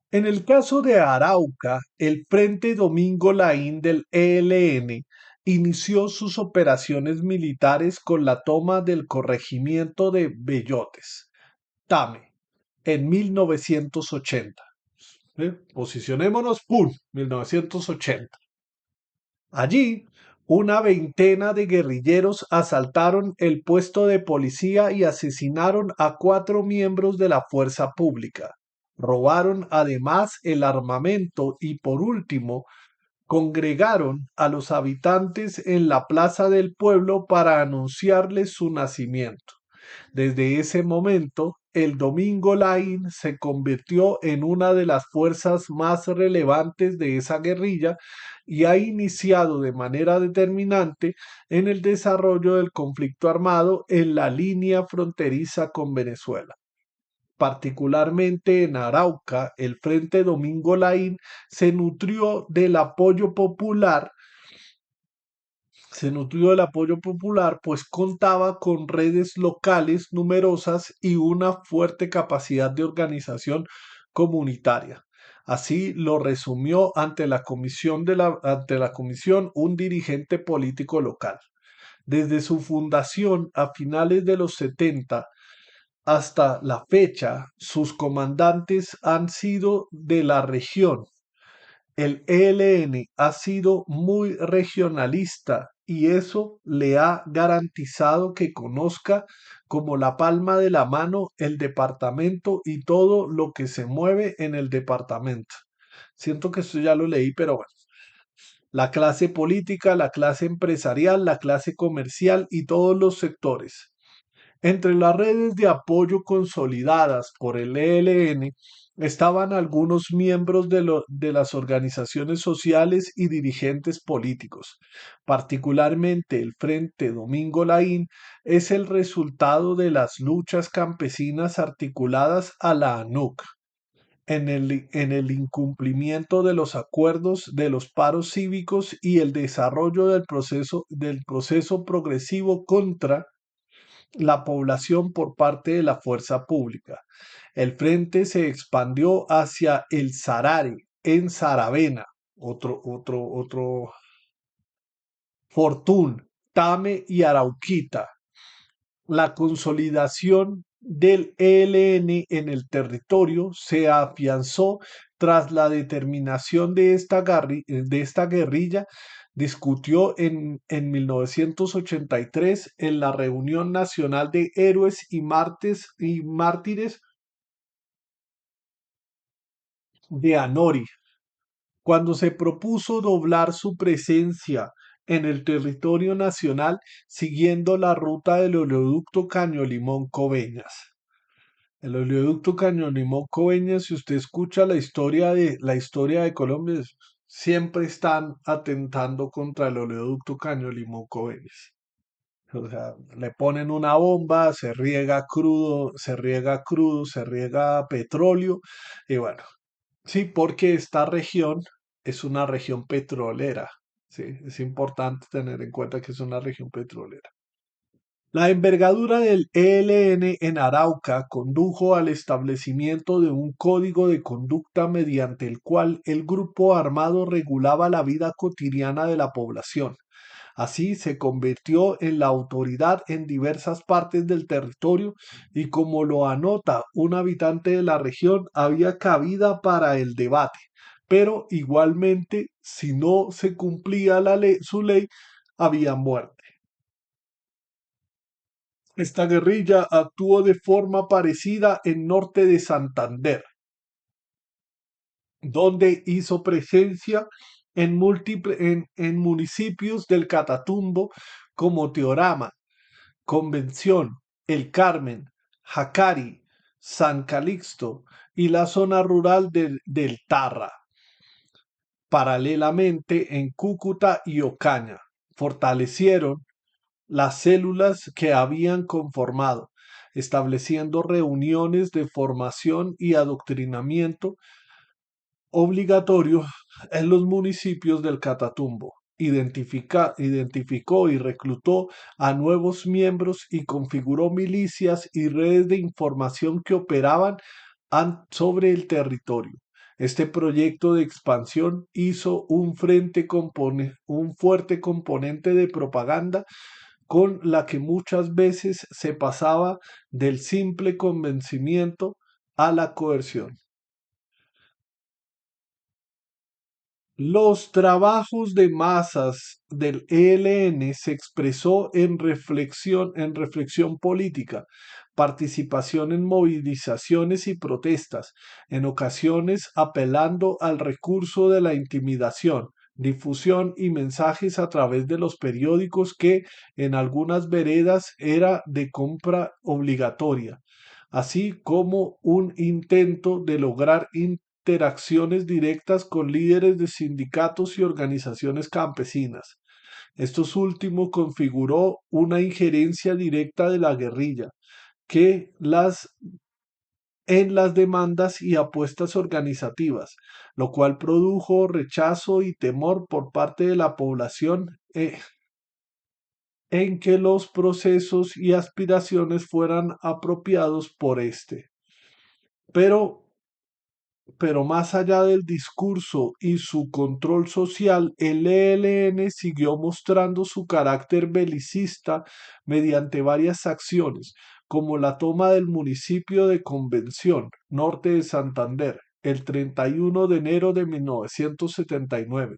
En el caso de Arauca, el Frente Domingo Laín del ELN inició sus operaciones militares con la toma del corregimiento de Bellotes, Tame, en 1980. Posicionémonos, ¡pum! 1980. Allí, una veintena de guerrilleros asaltaron el puesto de policía y asesinaron a 4 miembros de la fuerza pública. Robaron además el armamento y por último congregaron a los habitantes en la plaza del pueblo para anunciarles su nacimiento. Desde ese momento, el Domingo Laín se convirtió en una de las fuerzas más relevantes de esa guerrilla y ha iniciado de manera determinante en el desarrollo del conflicto armado en la línea fronteriza con Venezuela. Particularmente en Arauca, el Frente Domingo Laín se nutrió del apoyo popular se nutrió del apoyo popular, pues contaba con redes locales numerosas y una fuerte capacidad de organización comunitaria. Así lo resumió ante la comisión un dirigente político local. Desde su fundación a finales de los 70 hasta la fecha, sus comandantes han sido de la región. El ELN ha sido muy regionalista y eso le ha garantizado que conozca como la palma de la mano el departamento y todo lo que se mueve en el departamento. Siento que esto ya lo leí, pero bueno. La clase política, la clase empresarial, la clase comercial y todos los sectores. Entre las redes de apoyo consolidadas por el ELN estaban algunos miembros de las organizaciones sociales y dirigentes políticos. Particularmente el Frente Domingo Laín es el resultado de las luchas campesinas articuladas a la ANUC en el incumplimiento de los acuerdos de los paros cívicos y el desarrollo del proceso progresivo contra la población por parte de la fuerza pública. El frente se expandió hacia el Sarare, en Saravena, otro Fortún, Tame y Arauquita. La consolidación del ELN en el territorio se afianzó tras la determinación de esta guerrilla discutió en 1983 en la Reunión Nacional de Héroes y Mártires de Anori, cuando se propuso doblar su presencia en el territorio nacional siguiendo la ruta del oleoducto Caño Limón Coveñas. El oleoducto Caño Limón Coveñas, si usted escucha la historia de Colombia, siempre están atentando contra el oleoducto Caño Limón Coveñas. O sea, le ponen una bomba, se riega petróleo y bueno, sí, porque esta región es una región petrolera. Sí, es importante tener en cuenta que es una región petrolera. La envergadura del ELN en Arauca condujo al establecimiento de un código de conducta mediante el cual el grupo armado regulaba la vida cotidiana de la población. Así se convirtió en la autoridad en diversas partes del territorio y como lo anota un habitante de la región, había cabida para el debate. Pero igualmente, si no se cumplía su ley, había muerte. Esta guerrilla actuó de forma parecida en norte de Santander, donde hizo presencia en municipios del Catatumbo como Teorama, Convención, El Carmen, Jacari, San Calixto y la zona rural del Tarra. Paralelamente, en Cúcuta y Ocaña, fortalecieron las células que habían conformado, estableciendo reuniones de formación y adoctrinamiento obligatorio en los municipios del Catatumbo. Identificó y reclutó a nuevos miembros y configuró milicias y redes de información que operaban sobre el territorio. Este proyecto de expansión hizo un fuerte componente de propaganda con la que muchas veces se pasaba del simple convencimiento a la coerción. Los trabajos de masas del ELN se expresó en reflexión política, participación en movilizaciones y protestas, en ocasiones apelando al recurso de la intimidación, difusión y mensajes a través de los periódicos que en algunas veredas era de compra obligatoria, así como un intento de lograr interacciones directas con líderes de sindicatos y organizaciones campesinas. Estos últimos configuró una injerencia directa de la guerrilla que en las demandas y apuestas organizativas, lo cual produjo rechazo y temor por parte de la población en que los procesos y aspiraciones fueran apropiados por este. Pero más allá del discurso y su control social, el ELN siguió mostrando su carácter belicista mediante varias acciones, como la toma del municipio de Convención, norte de Santander, el 31 de enero de 1979.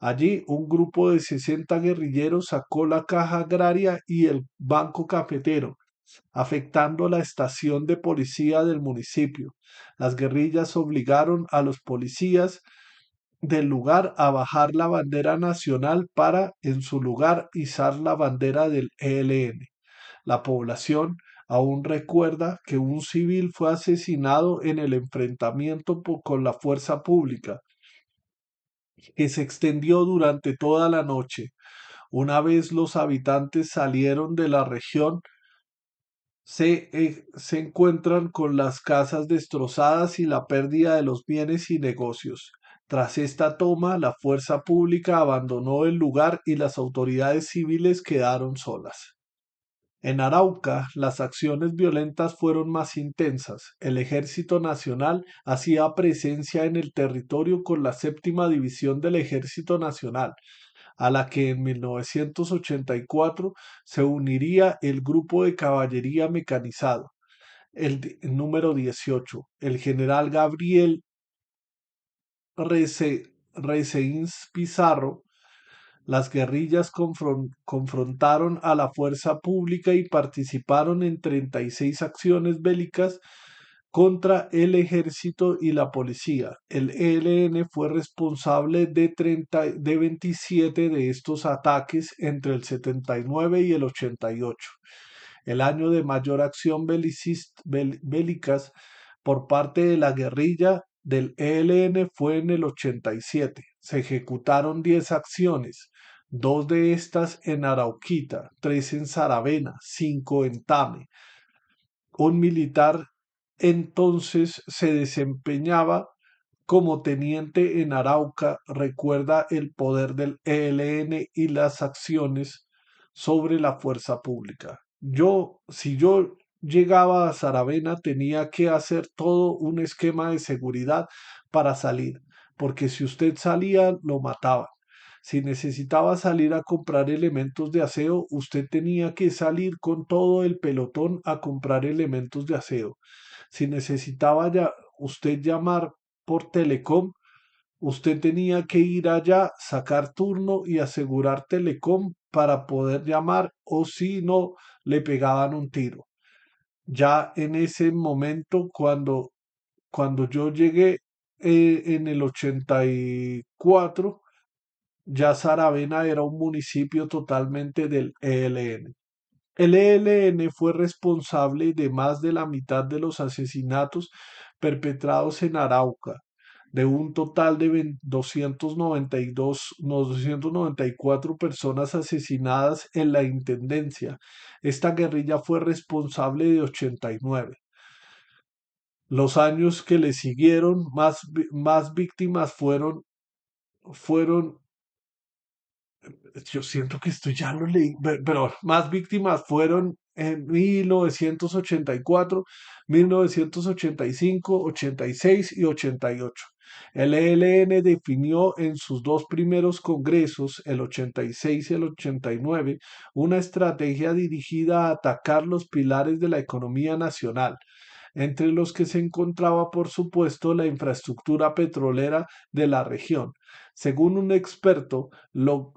Allí, un grupo de 60 guerrilleros sacó la caja agraria y el banco cafetero, afectando la estación de policía del municipio. Las guerrillas obligaron a los policías del lugar a bajar la bandera nacional para, en su lugar, izar la bandera del ELN. La población aún recuerda que un civil fue asesinado en el enfrentamiento con la fuerza pública, que se extendió durante toda la noche. Una vez los habitantes salieron de la región, se encuentran con las casas destrozadas y la pérdida de los bienes y negocios. Tras esta toma, la fuerza pública abandonó el lugar y las autoridades civiles quedaron solas. En Arauca, las acciones violentas fueron más intensas. El Ejército Nacional hacía presencia en el territorio con la séptima división del Ejército Nacional, a la que en 1984 se uniría el Grupo de Caballería Mecanizado, número 18. El general Gabriel Reseins Pizarro. Las guerrillas confrontaron a la fuerza pública y participaron en 36 acciones bélicas contra el ejército y la policía. El ELN fue responsable de 27 de estos ataques entre el 79 y el 88. El año de mayor acción bélicas por parte de la guerrilla del ELN fue en el 87. Se ejecutaron 10 acciones, dos de estas en Arauquita, tres en Saravena, cinco en Tame. Un militar entonces se desempeñaba como teniente en Arauca, recuerda el poder del ELN y las acciones sobre la fuerza pública. Si yo llegaba a Saravena, tenía que hacer todo un esquema de seguridad para salir, porque si usted salía, lo mataban. Si necesitaba salir a comprar elementos de aseo, usted tenía que salir con todo el pelotón a comprar elementos de aseo. Si necesitaba ya usted llamar por Telecom, usted tenía que ir allá, sacar turno y asegurar Telecom para poder llamar, o si no, le pegaban un tiro. Ya en ese momento, cuando yo llegué en el 84, ya Saravena era un municipio totalmente del ELN. El ELN fue responsable de más de la mitad de los asesinatos perpetrados en Arauca, de un total de 294 personas asesinadas en la intendencia. Esta guerrilla fue responsable de 89. Los años que le siguieron, más víctimas fueron yo siento que esto ya lo leí, pero más víctimas fueron en 1984, 1985, 86 y 88. El ELN definió en sus dos primeros congresos, el 86 y el 89, una estrategia dirigida a atacar los pilares de la economía nacional, entre los que se encontraba, por supuesto, la infraestructura petrolera de la región. Según un experto, lo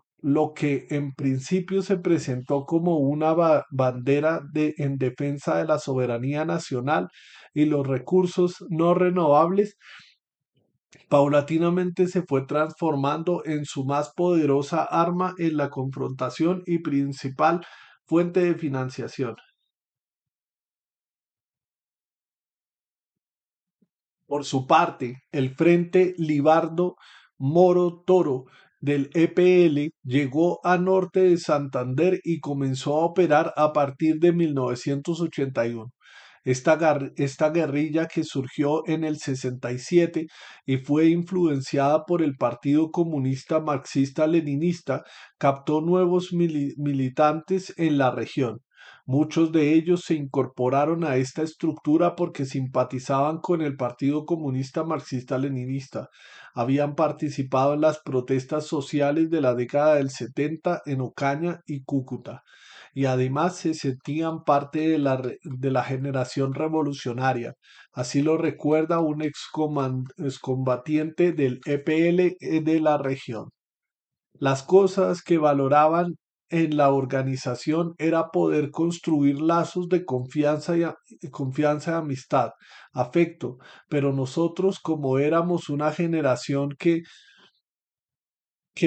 que en principio se presentó como una bandera en defensa de la soberanía nacional y los recursos no renovables paulatinamente se fue transformando en su más poderosa arma en la confrontación y principal fuente de financiación. Por su parte, el Frente Libardo Moro Toro del EPL llegó a norte de Santander y comenzó a operar a partir de 1981. Esta guerrilla que surgió en el 67 y fue influenciada por el Partido Comunista Marxista-Leninista, captó nuevos militantes en la región. Muchos de ellos se incorporaron a esta estructura porque simpatizaban con el Partido Comunista Marxista-Leninista. Habían participado en las protestas sociales de la década del 70 en Ocaña y Cúcuta y además se sentían parte de la generación revolucionaria. Así lo recuerda un excombatiente del EPL de la región. Las cosas que valoraban en la organización era poder construir lazos de confianza y amistad, afecto, pero nosotros como éramos una generación que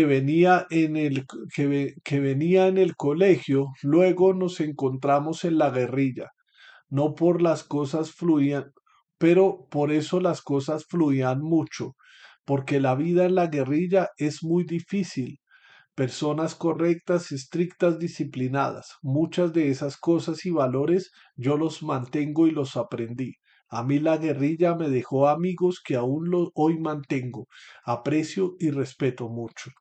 venía que venía en el colegio, luego nos encontramos en la guerrilla. No por las cosas fluían, pero por eso las cosas fluían mucho, porque la vida en la guerrilla es muy difícil. Personas correctas, estrictas, disciplinadas. Muchas de esas cosas y valores yo los mantengo y los aprendí. A mí la guerrilla me dejó amigos que hoy mantengo, aprecio y respeto mucho.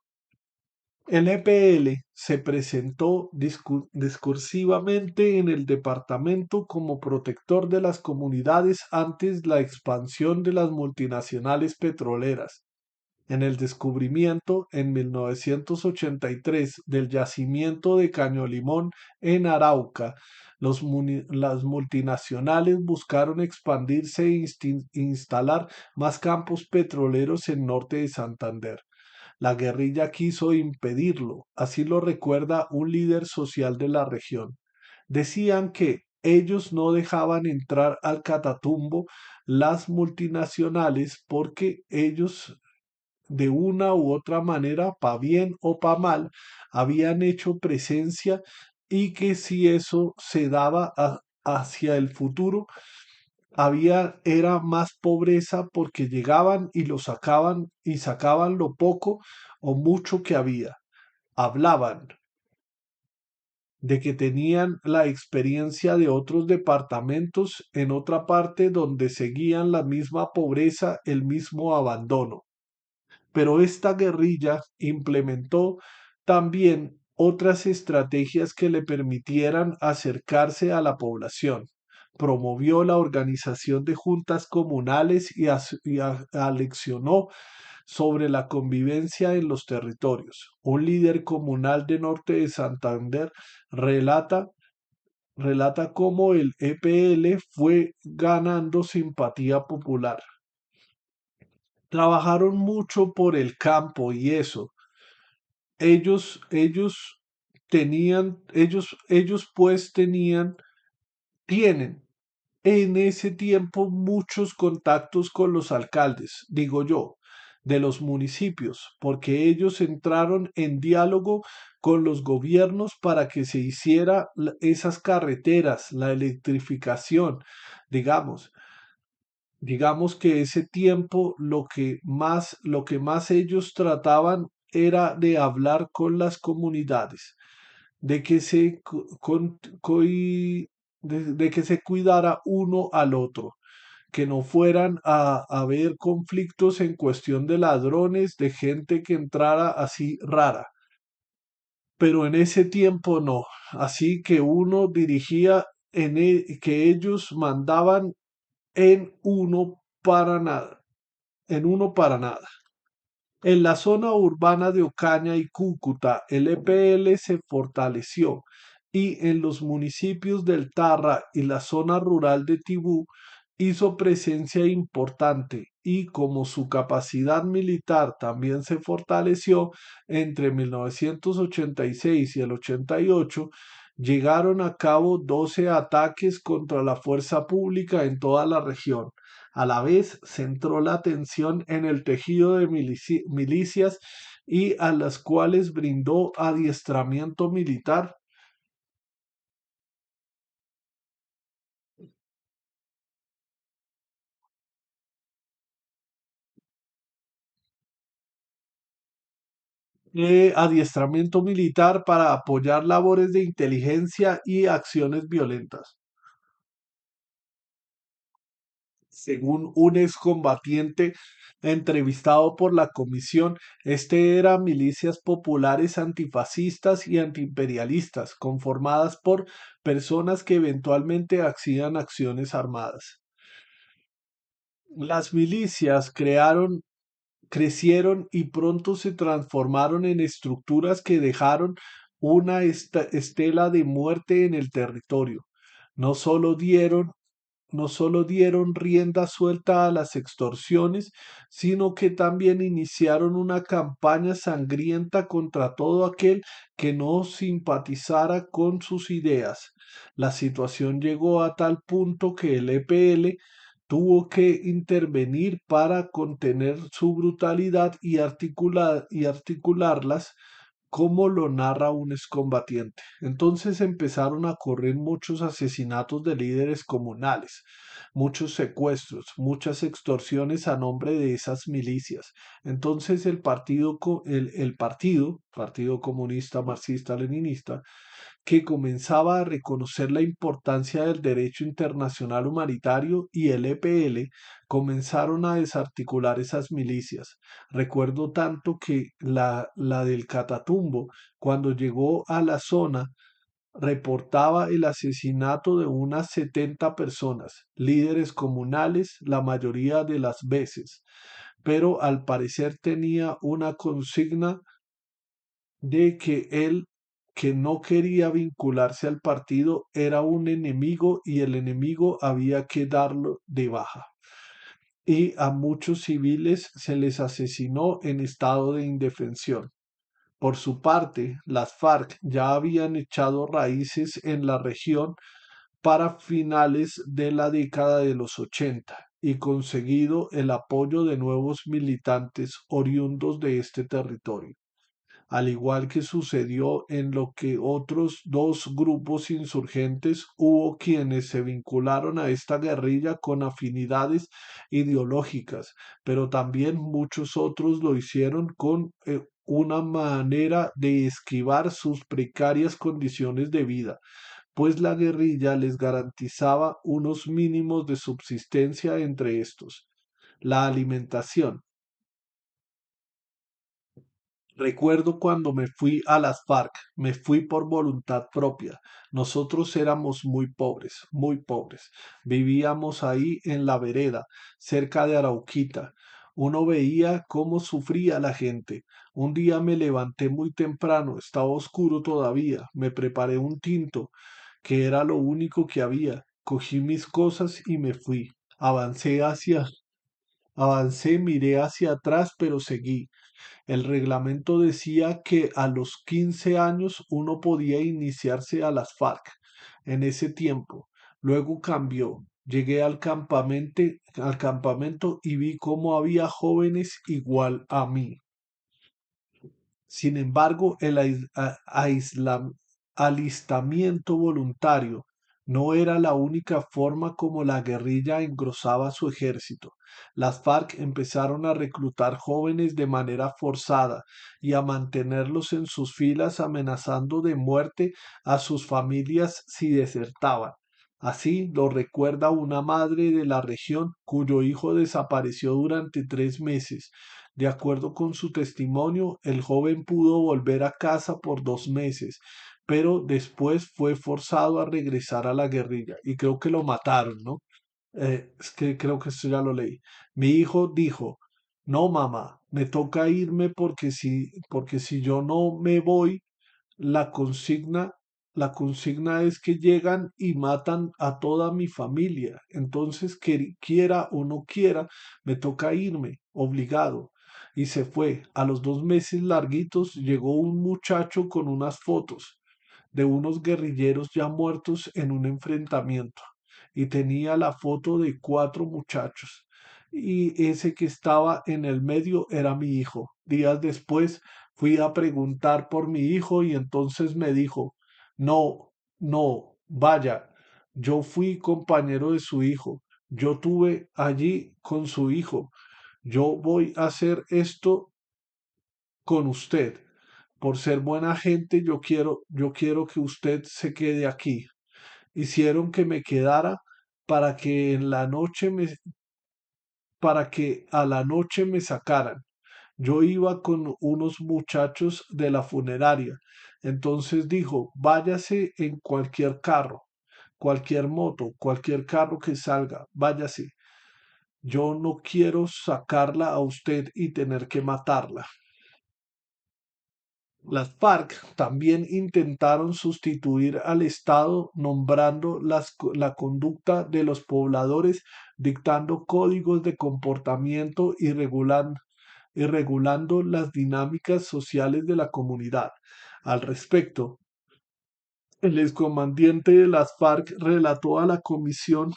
El EPL se presentó discursivamente en el departamento como protector de las comunidades antes la expansión de las multinacionales petroleras. En el descubrimiento en 1983 del yacimiento de Caño Limón en Arauca, las multinacionales buscaron expandirse e instalar más campos petroleros en norte de Santander. La guerrilla quiso impedirlo, así lo recuerda un líder social de la región. Decían que ellos no dejaban entrar al Catatumbo las multinacionales porque ellos de una u otra manera, pa bien o pa mal, habían hecho presencia y que si eso se daba hacia el futuro, era más pobreza porque llegaban y lo sacaban y sacaban lo poco o mucho que había. Hablaban de que tenían la experiencia de otros departamentos en otra parte donde seguían la misma pobreza, el mismo abandono. Pero esta guerrilla implementó también otras estrategias que le permitieran acercarse a la población. Promovió la organización de juntas comunales y aleccionó sobre la convivencia en los territorios. Un líder comunal de norte de Santander relata cómo el EPL fue ganando simpatía popular. Trabajaron mucho por el campo y eso. Ellos ellos pues tienen en ese tiempo muchos contactos con los alcaldes, digo yo, de los municipios, porque ellos entraron en diálogo con los gobiernos para que se hiciera esas carreteras, la electrificación, digamos. Digamos que ese tiempo lo que más ellos trataban era de hablar con las comunidades, de que de que se cuidara uno al otro, que no fueran a haber conflictos en cuestión de ladrones, de gente que entrara así rara. Pero en ese tiempo no, así que uno dirigía que ellos mandaban en uno para nada, en uno para nada. En la zona urbana de Ocaña y Cúcuta, el EPL se fortaleció y en los municipios del Tarra y la zona rural de Tibú hizo presencia importante y como su capacidad militar también se fortaleció entre 1986 y el 88, llegaron a cabo 12 ataques contra la fuerza pública en toda la región. A la vez, centró la atención en el tejido de milicias y a las cuales brindó adiestramiento militar. Adiestramiento militar para apoyar labores de inteligencia y acciones violentas. Según un excombatiente entrevistado por la comisión, este era milicias populares antifascistas y antiimperialistas, conformadas por personas que eventualmente hacían acciones armadas. Las milicias crecieron y pronto se transformaron en estructuras que dejaron una estela de muerte en el territorio. No solo dieron no solo dieron rienda suelta a las extorsiones, sino que también iniciaron una campaña sangrienta contra todo aquel que no simpatizara con sus ideas. La situación llegó a tal punto que el EPL tuvo que intervenir para contener su brutalidad y articularlas como lo narra un excombatiente. Entonces empezaron a ocurrir muchos asesinatos de líderes comunales, muchos secuestros, muchas extorsiones a nombre de esas milicias. Entonces Partido Comunista Marxista-Leninista, que comenzaba a reconocer la importancia del derecho internacional humanitario y el EPL comenzaron a desarticular esas milicias. Recuerdo tanto que la del Catatumbo, cuando llegó a la zona, reportaba el asesinato de unas 70 personas, líderes comunales la mayoría de las veces, pero al parecer tenía una consigna de que él, que no quería vincularse al partido, era un enemigo y el enemigo había que darlo de baja. Y a muchos civiles se les asesinó en estado de indefensión. Por su parte, las FARC ya habían echado raíces en la región para finales de la década de los 80 y conseguido el apoyo de nuevos militantes oriundos de este territorio, al igual que sucedió en lo que otros dos grupos insurgentes, hubo quienes se vincularon a esta guerrilla con afinidades ideológicas, pero también muchos otros lo hicieron con una manera de esquivar sus precarias condiciones de vida, pues la guerrilla les garantizaba unos mínimos de subsistencia, entre estos la alimentación. Recuerdo cuando me fui a las FARC, me fui por voluntad propia. Nosotros éramos muy pobres, muy pobres. Vivíamos ahí en la vereda, cerca de Arauquita. Uno veía cómo sufría la gente. Un día me levanté muy temprano, estaba oscuro todavía. Me preparé un tinto, que era lo único que había. Cogí mis cosas y me fui. Avancé, miré hacia atrás, pero seguí. El reglamento decía que a los 15 años uno podía iniciarse a las FARC en ese tiempo. Luego cambió. Llegué al campamento y vi cómo había jóvenes igual a mí. Sin embargo, alistamiento voluntario no era la única forma como la guerrilla engrosaba su ejército. Las FARC empezaron a reclutar jóvenes de manera forzada y a mantenerlos en sus filas amenazando de muerte a sus familias si desertaban. Así lo recuerda una madre de la región cuyo hijo desapareció durante 3 meses. De acuerdo con su testimonio, el joven pudo volver a casa por 2 meses, pero después fue forzado a regresar a la guerrilla y creo que lo mataron, ¿no? Es que creo que esto ya lo leí. Mi hijo dijo, no, mamá, me toca irme porque si yo no me voy, la consigna, la consigna es que llegan y matan a toda mi familia. Entonces, quiera o no quiera, me toca irme, obligado. Y se fue. A los 2 meses larguitos llegó un muchacho con unas fotos de unos guerrilleros ya muertos en un enfrentamiento. Y tenía la foto de 4 muchachos. y ese que estaba en el medio era mi hijo. Días después fui a preguntar por mi hijo y entonces me dijo, no, no, vaya, yo fui compañero de su hijo, yo tuve allí con su hijo, yo voy a hacer esto con usted. Por ser buena gente, yo quiero que usted se quede aquí. Hicieron que me quedara para que en la noche para que a la noche me sacaran. Yo iba con unos muchachos de la funeraria. Entonces dijo, váyase en cualquier carro, cualquier moto, cualquier carro que salga, váyase. Yo no quiero sacarla a usted y tener que matarla. Las FARC también intentaron sustituir al Estado nombrando la conducta de los pobladores, dictando códigos de comportamiento y regulando las dinámicas sociales de la comunidad. Al respecto, el excomandante de las FARC relató a la comisión,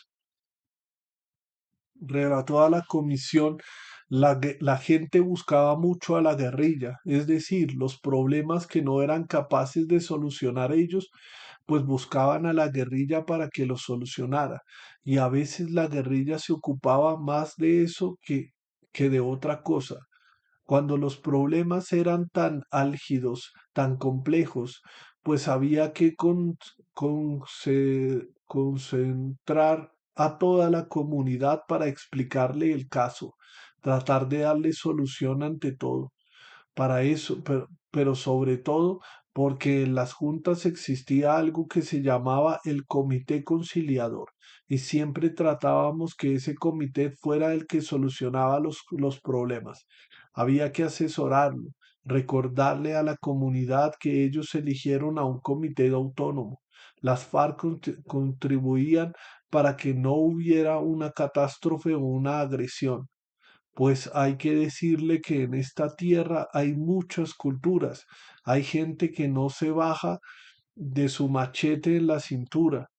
la gente buscaba mucho a la guerrilla, es decir, los problemas que no eran capaces de solucionar ellos, pues buscaban a la guerrilla para que los solucionara. Y a veces la guerrilla se ocupaba más de eso que de otra cosa. Cuando los problemas eran tan álgidos, tan complejos, pues había que concentrar a toda la comunidad para explicarle el caso, tratar de darle solución ante todo. Para eso, pero sobre todo porque en las juntas existía algo que se llamaba el comité conciliador y siempre tratábamos que ese comité fuera el que solucionaba los problemas. Había que asesorarlo, recordarle a la comunidad que ellos eligieron a un comité autónomo. Las FARC contribuían para que no hubiera una catástrofe o una agresión, pues hay que decirle que en esta tierra hay muchas culturas, hay gente que no se baja de su machete en la cintura,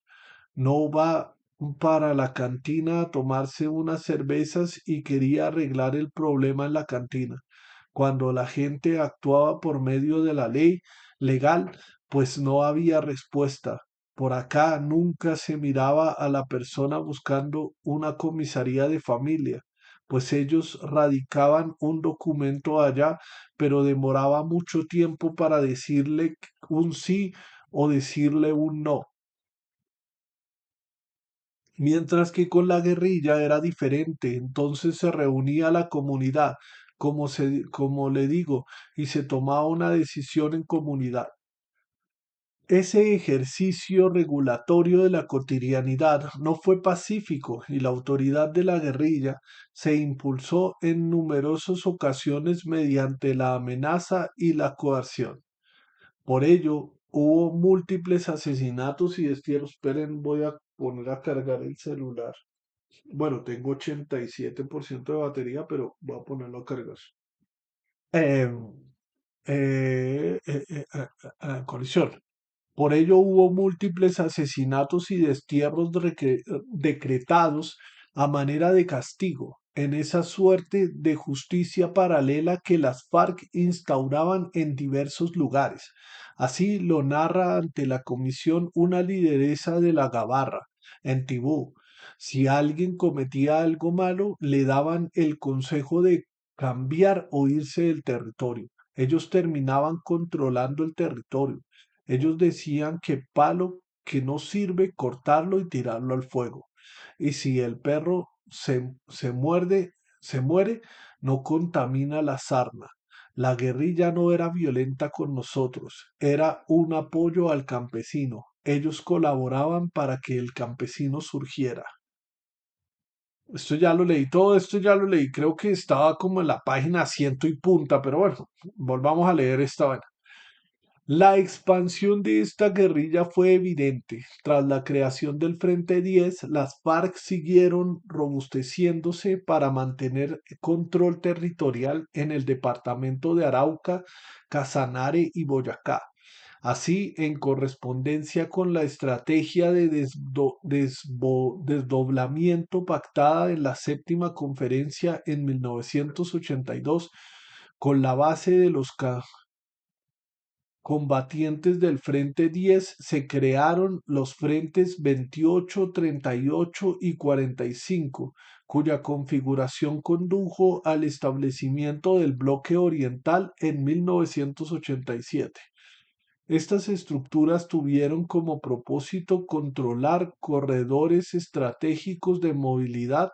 no va para la cantina a tomarse unas cervezas y quería arreglar el problema en la cantina. Cuando la gente actuaba por medio de la ley legal, pues no había respuesta. Por acá nunca se miraba a la persona buscando una comisaría de familia, pues ellos radicaban un documento allá, pero demoraba mucho tiempo para decirle un sí o decirle un no. Mientras que con la guerrilla era diferente, entonces se reunía la comunidad, como le digo, y se tomaba una decisión en comunidad. Ese ejercicio regulatorio de la cotidianidad no fue pacífico y la autoridad de la guerrilla se impulsó en numerosas ocasiones mediante la amenaza y la coerción. Por ello, hubo múltiples asesinatos y destierros. Esperen, voy a poner a cargar el celular. Bueno, tengo 87% de batería, pero voy a ponerlo a cargar. Em, colisión. Por ello hubo múltiples asesinatos y destierros decretados a manera de castigo en esa suerte de justicia paralela que las FARC instauraban en diversos lugares. Así lo narra ante la comisión una lideresa de la Gabarra, en Tibú. Si alguien cometía algo malo, le daban el consejo de cambiar o irse del territorio. Ellos terminaban controlando el territorio. Ellos decían que palo que no sirve, cortarlo y tirarlo al fuego. Y si el perro se muere, no contamina la sarna. La guerrilla no era violenta con nosotros, era un apoyo al campesino. Ellos colaboraban para que el campesino surgiera. Esto ya lo leí, todo esto ya lo leí, creo que estaba como en la página ciento y punta, pero bueno, volvamos a leer esta vaina. La expansión de esta guerrilla fue evidente. Tras la creación del Frente 10, las FARC siguieron robusteciéndose para mantener control territorial en el departamento de Arauca, Casanare y Boyacá. Así, en correspondencia con la estrategia de desdoblamiento pactada en la séptima conferencia en 1982, con la base de los combatientes del Frente 10, se crearon los frentes 28, 38 y 45, cuya configuración condujo al establecimiento del Bloque Oriental en 1987. Estas estructuras tuvieron como propósito controlar corredores estratégicos de movilidad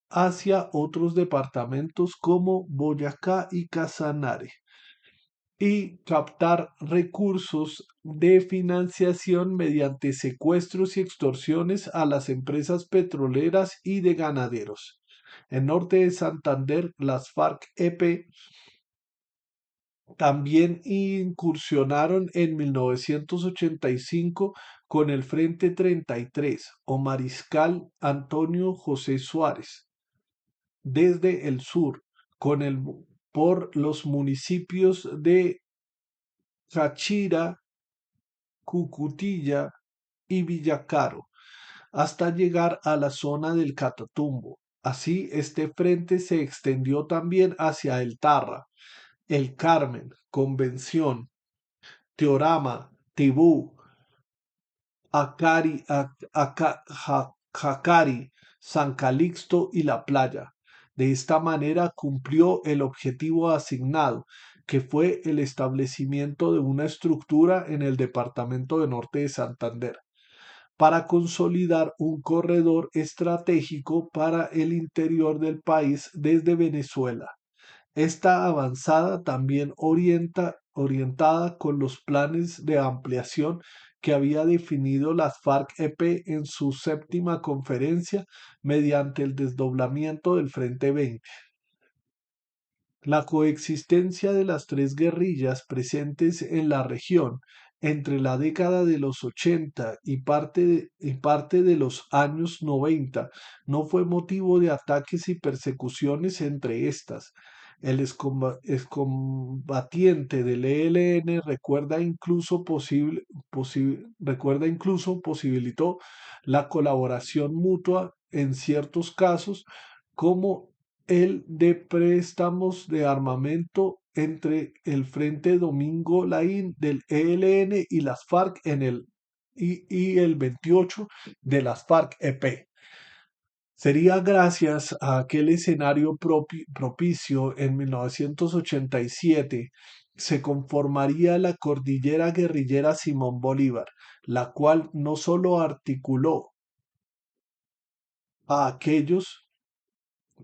hacia otros departamentos como Boyacá y Casanare y captar recursos de financiación mediante secuestros y extorsiones a las empresas petroleras y de ganaderos. En norte de Santander, las FARC-EP también incursionaron en 1985 con el Frente 33 o Mariscal Antonio José Suárez desde el sur por los municipios de Táchira, Cucutilla y Villacaro hasta llegar a la zona del Catatumbo. Así, este frente se extendió también hacia el Tarra, el Carmen, Convención, Teorama, Tibú, Jacari, San Calixto y La Playa. De esta manera cumplió el objetivo asignado, que fue el establecimiento de una estructura en el departamento de Norte de Santander, para consolidar un corredor estratégico para el interior del país desde Venezuela. Esta avanzada también orientada con los planes de ampliación que había definido las FARC-EP en su séptima conferencia mediante el desdoblamiento del Frente 20. La coexistencia de las tres guerrillas presentes en la región entre la década de los 80 y parte de los años 90 no fue motivo de ataques y persecuciones entre estas. El excombatiente del ELN recuerda incluso posibilitó la colaboración mutua en ciertos casos, como el de préstamos de armamento entre el Frente Domingo Laín del ELN y las FARC y el 28 de las FARC-EP. Sería gracias a aquel escenario propicio en 1987 se conformaría la cordillera guerrillera Simón Bolívar, la cual no solo articuló a aquellos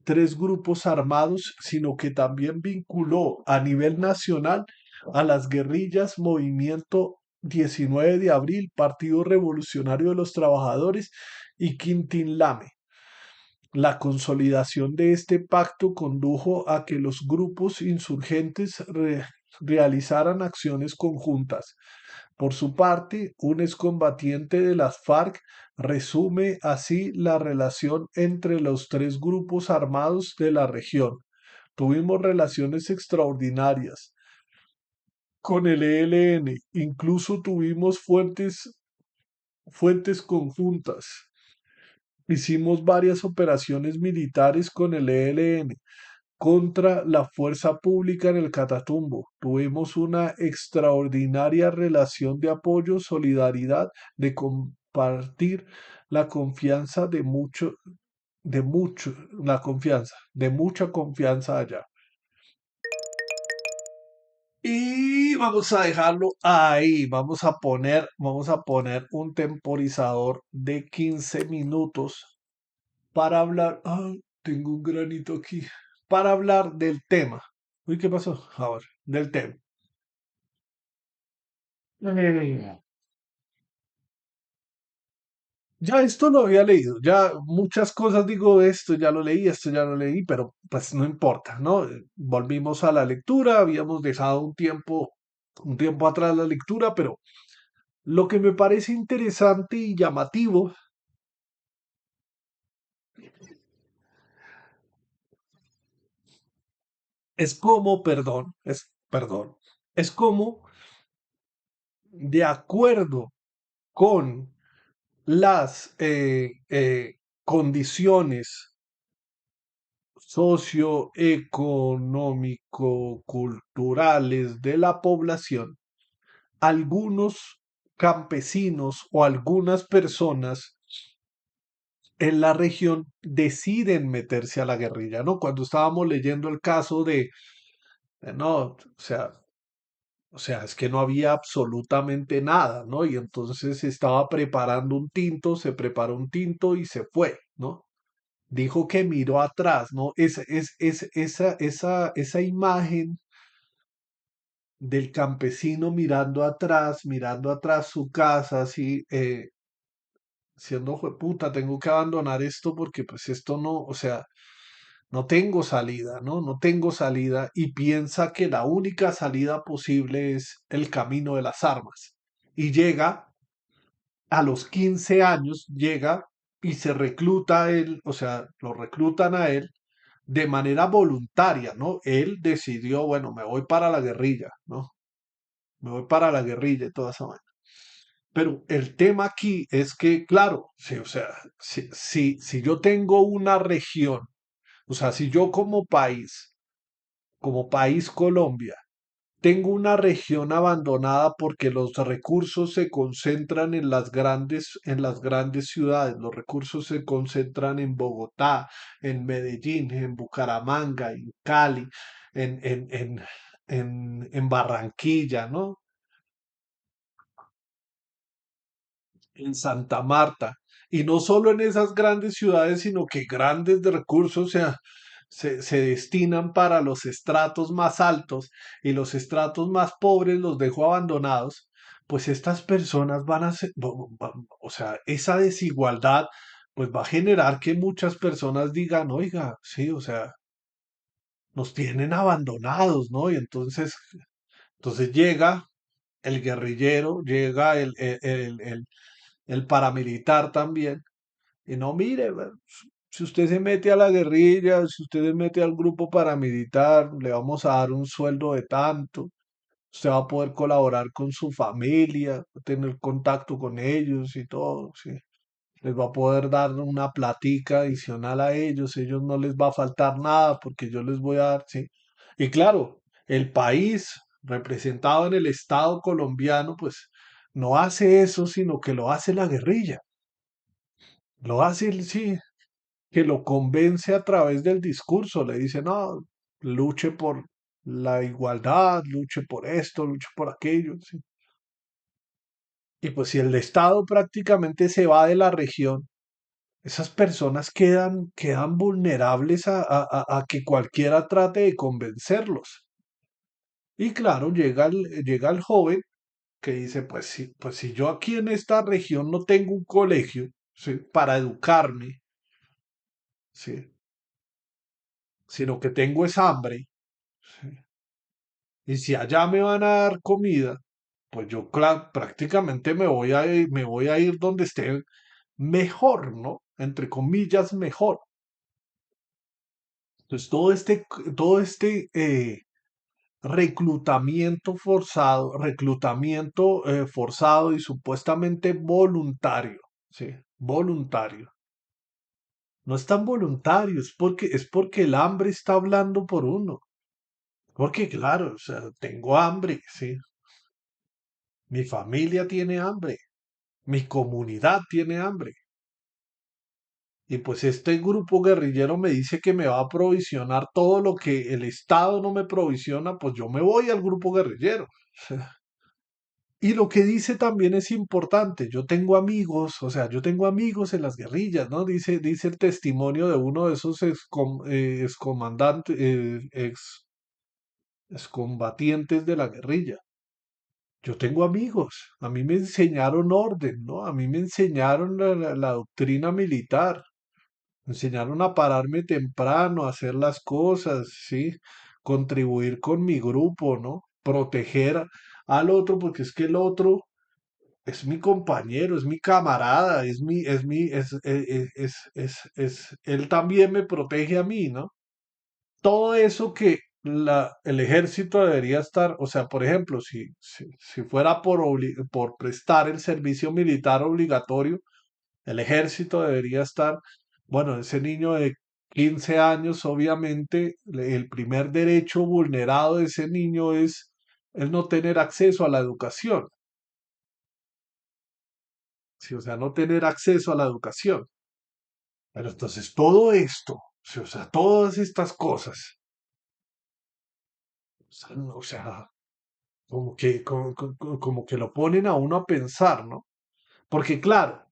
tres grupos armados, sino que también vinculó a nivel nacional a las guerrillas Movimiento 19 de Abril, Partido Revolucionario de los Trabajadores y Quintín Lame. La consolidación de este pacto condujo a que los grupos insurgentes realizaran acciones conjuntas. Por su parte, un excombatiente de las FARC resume así la relación entre los tres grupos armados de la región. Tuvimos relaciones extraordinarias con el ELN, incluso tuvimos fuentes conjuntas. Hicimos varias operaciones militares con el ELN contra la fuerza pública en el Catatumbo. Tuvimos una extraordinaria relación de apoyo, solidaridad, de compartir la confianza de mucha confianza allá. Y vamos a dejarlo ahí. Vamos a poner un temporizador de 15 minutos para hablar. Ay, tengo un granito aquí. Para hablar del tema. Uy, ¿qué pasó? Ahora, del tema. Eh, Ya esto lo había leído, ya muchas cosas digo, esto ya lo leí, pero pues no importa, ¿no? Volvimos a la lectura, habíamos dejado un tiempo atrás la lectura, pero lo que me parece interesante y llamativo es cómo, perdón, es cómo de acuerdo con las condiciones socioeconómico-culturales de la población, algunos campesinos o algunas personas en la región deciden meterse a la guerrilla, ¿no? Cuando estábamos leyendo el caso no, o sea, es que no había absolutamente nada, ¿no? Y entonces se estaba preparando un tinto, se preparó un tinto y se fue, ¿no? Dijo que miró atrás, ¿no? Esa imagen del campesino mirando atrás su casa, así, siendo puta, tengo que abandonar esto porque pues esto no, o sea, no tengo salida, ¿no? No tengo salida y piensa que la única salida posible es el camino de las armas. Y llega, a los 15 años, llega y se recluta a él, o sea, lo reclutan a él de manera voluntaria, ¿no? Él decidió, bueno, me voy para la guerrilla, ¿no? Me voy para la guerrilla y toda esa vaina. Pero el tema aquí es que, claro, sí, o sea, si yo tengo una región, o sea, si yo como país Colombia, tengo una región abandonada porque los recursos se concentran en las grandes ciudades, los recursos se concentran en Bogotá, en Medellín, en Bucaramanga, en Cali, en, en, en, en Barranquilla, ¿no? En Santa Marta. Y no solo en esas grandes ciudades, sino que grandes de recursos se destinan para los estratos más altos y los estratos más pobres los dejo abandonados, pues estas personas van a ser, o sea, esa desigualdad pues va a generar que muchas personas digan, oiga, sí, o sea, nos tienen abandonados, ¿no? Y entonces llega el guerrillero, llega el paramilitar también. Y no, mire, si usted se mete a la guerrilla, si usted se mete al grupo paramilitar, le vamos a dar un sueldo de tanto. Usted va a poder colaborar con su familia, tener contacto con ellos y todo, sí. Les va a poder dar una platica adicional a ellos no les va a faltar nada porque yo les voy a dar, sí. Y claro, el país representado en el Estado colombiano, pues no hace eso, sino que lo hace la guerrilla. Lo hace, sí, que lo convence a través del discurso. Le dice, no, luche por la igualdad, luche por esto, luche por aquello. Sí. Y pues si el Estado prácticamente se va de la región, esas personas quedan vulnerables a que cualquiera trate de convencerlos. Y claro, llega el joven que dice, pues si yo aquí en esta región no tengo un colegio, ¿sí? Para educarme, ¿sí? Sino que tengo es hambre, ¿sí? Y si allá me van a dar comida, pues yo prácticamente me voy a ir donde esté mejor, ¿no? Entre comillas, mejor. Entonces, todo este reclutamiento forzado y supuestamente voluntario, ¿sí? Voluntario. No es tan voluntario, es porque el hambre está hablando por uno. Porque claro, o sea, tengo hambre, sí. Mi familia tiene hambre. Mi comunidad tiene hambre. Y pues este grupo guerrillero me dice que me va a provisionar todo lo que el Estado no me provisiona, pues yo me voy al grupo guerrillero. Y lo que dice también es importante. Yo tengo amigos, o sea, yo tengo amigos en las guerrillas, ¿no? Dice el testimonio de uno de esos excomandantes, excombatientes de la guerrilla. Yo tengo amigos, a mí me enseñaron orden, ¿no? A mí me enseñaron la doctrina militar, me enseñaron a pararme temprano, a hacer las cosas, ¿sí? Contribuir con mi grupo, ¿no? Proteger al otro, porque es que el otro es mi compañero, es mi camarada, él también me protege a mí, ¿no? Todo eso el ejército debería estar, o sea, por ejemplo, si fuera por prestar el servicio militar obligatorio, el ejército debería estar, bueno, ese niño de 15 años, obviamente, el primer derecho vulnerado de ese niño es el no tener acceso a la educación, sí, o sea, no tener acceso a la educación. Pero entonces todo esto, sí, o sea, todas estas cosas, o sea, o sea, como que lo ponen a uno a pensar, ¿no? Porque claro,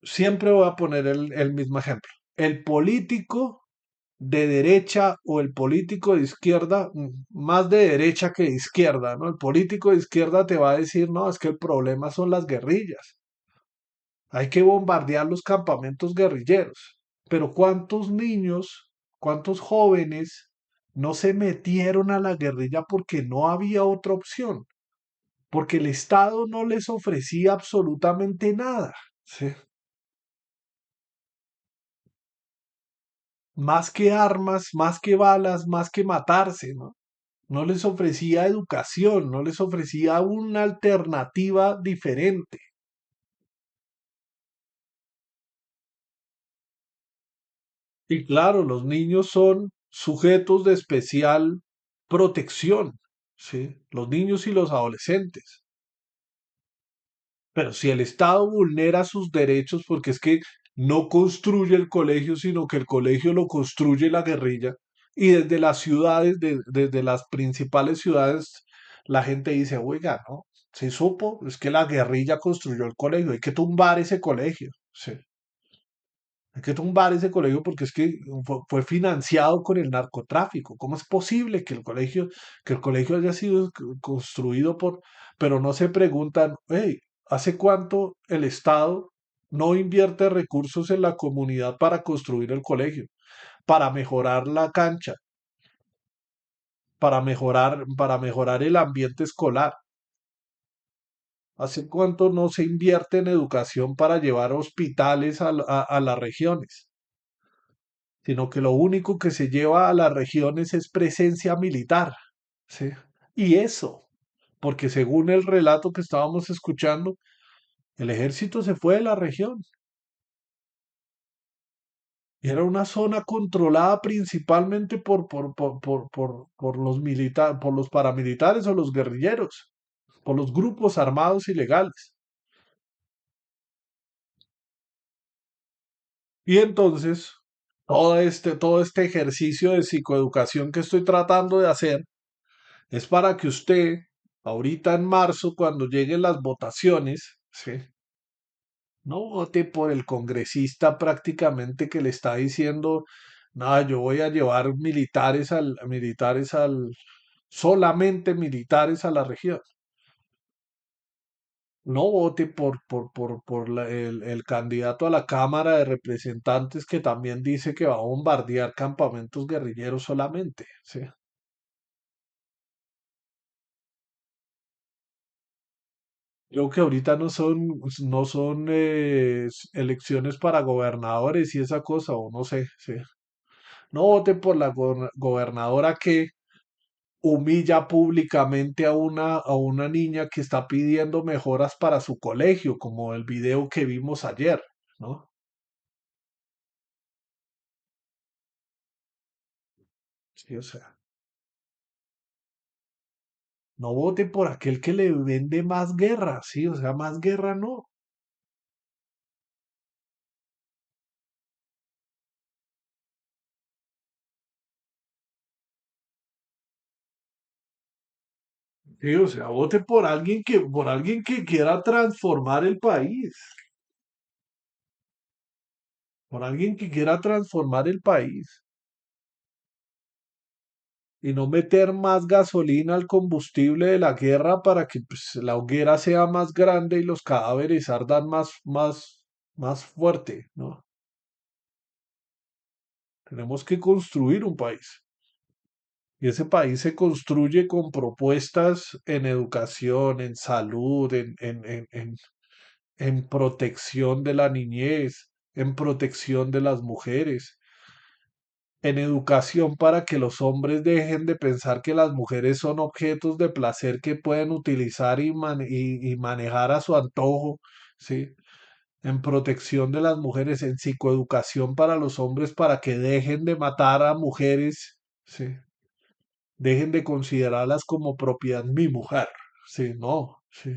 siempre voy a poner el mismo ejemplo. El político de derecha o el político de izquierda, más de derecha que de izquierda, ¿no? El político de izquierda te va a decir, no, es que el problema son las guerrillas. Hay que bombardear los campamentos guerrilleros. Pero ¿cuántos niños, cuántos jóvenes no se metieron a la guerrilla porque no había otra opción? Porque el Estado no les ofrecía absolutamente nada, ¿sí? Más que armas, más que balas, más que matarse, ¿no? No les ofrecía educación, no les ofrecía una alternativa diferente. Y claro, los niños son sujetos de especial protección, ¿sí? Los niños y los adolescentes. Pero si el Estado vulnera sus derechos porque es que no construye el colegio, sino que el colegio lo construye la guerrilla, y desde las ciudades, desde las principales ciudades, la gente dice, oiga, ¿no? Se supo, es que la guerrilla construyó el colegio, hay que tumbar ese colegio, sí. Hay que tumbar ese colegio porque es que fue financiado con el narcotráfico. ¿Cómo es posible que el colegio haya sido construido por, pero no se preguntan, hey, ¿hace cuánto el Estado no invierte recursos en la comunidad para construir el colegio, para mejorar la cancha, para mejorar el ambiente escolar? ¿Hace cuánto no se invierte en educación para llevar hospitales a las regiones? Sino que lo único que se lleva a las regiones es presencia militar, ¿sí? Y eso, porque según el relato que estábamos escuchando, el ejército se fue de la región. Y era una zona controlada principalmente por los por los paramilitares o los guerrilleros, por los grupos armados ilegales. Y entonces, todo este ejercicio de psicoeducación que estoy tratando de hacer es para que usted, ahorita en marzo, cuando lleguen las votaciones, ¿sí? No vote por el congresista prácticamente que le está diciendo, nada, yo voy a llevar solamente militares a la región. No vote por el candidato a la Cámara de Representantes que también dice que va a bombardear campamentos guerrilleros solamente, ¿sí? Creo que ahorita no son elecciones para gobernadores y esa cosa, o no sé, sí. No vote por la gobernadora que humilla públicamente a una niña que está pidiendo mejoras para su colegio, como el video que vimos ayer, ¿no? Sí, o sea, no vote por aquel que le vende más guerra, sí, o sea, más guerra no. Sí, o sea, vote por alguien que quiera transformar el país. Por alguien que quiera transformar el país y no meter más gasolina al combustible de la guerra para que pues, la hoguera sea más grande y los cadáveres ardan más fuerte, ¿no? Tenemos que construir un país. Y ese país se construye con propuestas en educación, en salud, en protección de la niñez, en protección de las mujeres, en educación para que los hombres dejen de pensar que las mujeres son objetos de placer que pueden utilizar y manejar a su antojo, ¿sí? En protección de las mujeres, en psicoeducación para los hombres para que dejen de matar a mujeres, ¿sí? Dejen de considerarlas como propiedad mi mujer, ¿sí? No, sí.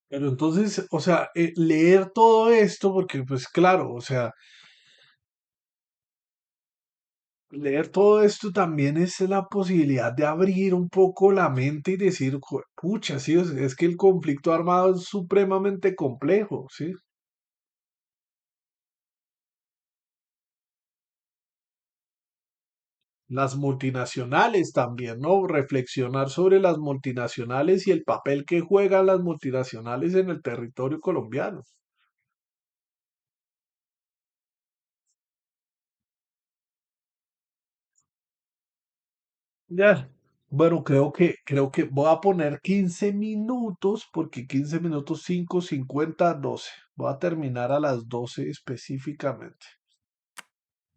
Pero entonces, o sea, leer todo esto, porque pues claro, o sea, leer todo esto también es la posibilidad de abrir un poco la mente y decir, pucha, sí, es que el conflicto armado es supremamente complejo, ¿sí? Las multinacionales también, ¿no? Reflexionar sobre las multinacionales y el papel que juegan las multinacionales en el territorio colombiano. Ya. Bueno, creo que voy a poner 15 minutos, porque 15 minutos 5:50 12. Voy a terminar a las 12 específicamente.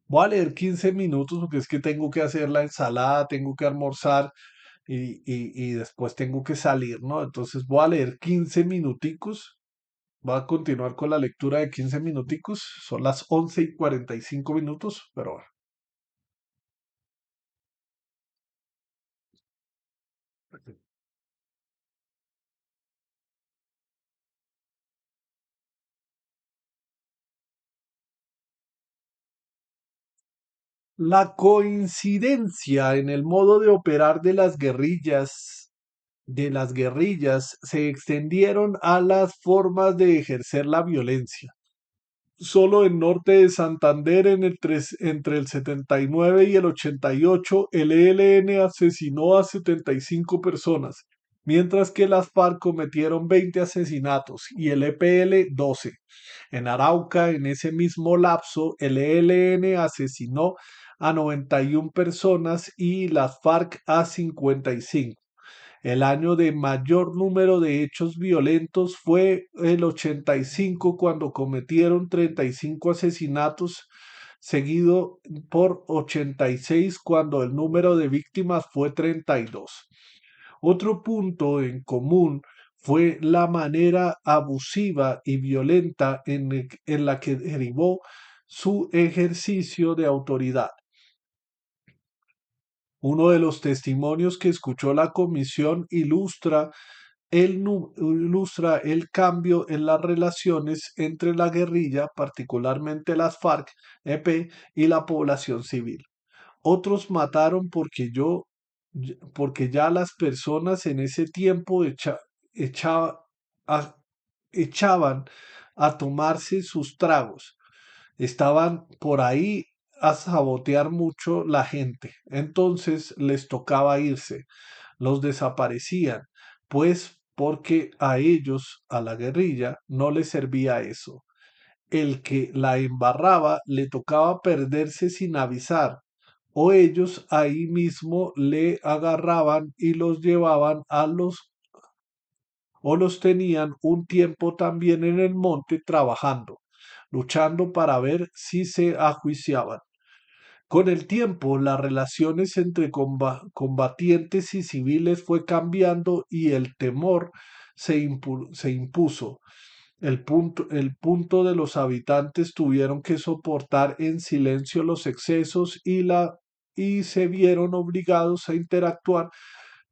Voy a leer 15 minutos porque es que tengo que hacer la ensalada, tengo que almorzar y después tengo que salir, ¿no? Entonces voy a leer 15 minuticos. Voy a continuar con la lectura de 15 minuticos. Son las 11:45, pero bueno. La coincidencia en el modo de operar de las guerrillas se extendieron a las formas de ejercer la violencia. Solo en norte de Santander entre el 79 y el 88, el ELN asesinó a 75 personas, mientras que las FARC cometieron 20 asesinatos y el EPL 12. En Arauca, en ese mismo lapso, el ELN asesinó a 91 personas y las FARC a 55. El año de mayor número de hechos violentos fue el 85, cuando cometieron 35 asesinatos, seguido por 86 cuando el número de víctimas fue 32. Otro punto en común fue la manera abusiva y violenta en la que derivó su ejercicio de autoridad. Uno de los testimonios que escuchó la comisión ilustra el cambio en las relaciones entre la guerrilla, particularmente las FARC-EP, y la población civil. Otros mataron porque ya las personas en ese tiempo a- echaban a tomarse sus tragos. Estaban por ahí a sabotear mucho la gente. Entonces les tocaba irse, los desaparecían, pues porque a ellos, a la guerrilla, no les servía eso. El que la embarraba le tocaba perderse sin avisar, o ellos ahí mismo le agarraban y los llevaban o los tenían un tiempo también en el monte trabajando, luchando para ver si se ajuiciaban. Con el tiempo, las relaciones entre combatientes y civiles fue cambiando y el temor se impuso. El punto de los habitantes tuvieron que soportar en silencio los excesos y se vieron obligados a interactuar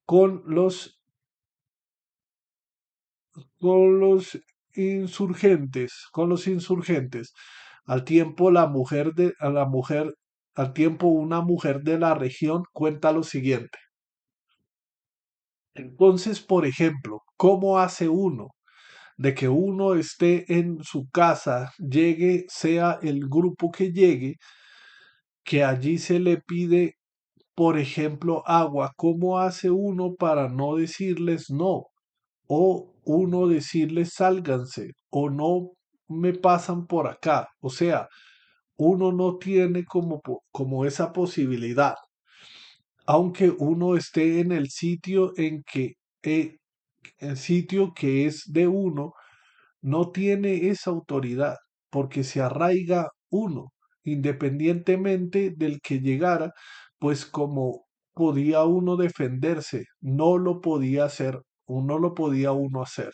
con los insurgentes. Al tiempo una mujer de la región cuenta lo siguiente. Entonces, por ejemplo, ¿cómo hace uno de que uno esté en su casa, llegue, sea el grupo que llegue, que allí se le pide, por ejemplo, agua? ¿Cómo hace uno para no decirles no? O uno decirles sálganse o no me pasan por acá. O sea, uno no tiene como esa posibilidad, aunque uno esté en el sitio en que eh, el sitio que es de uno no tiene esa autoridad porque se arraiga uno, independientemente del que llegara, pues como podía uno defenderse, no lo podía hacer, o no lo podía uno hacer.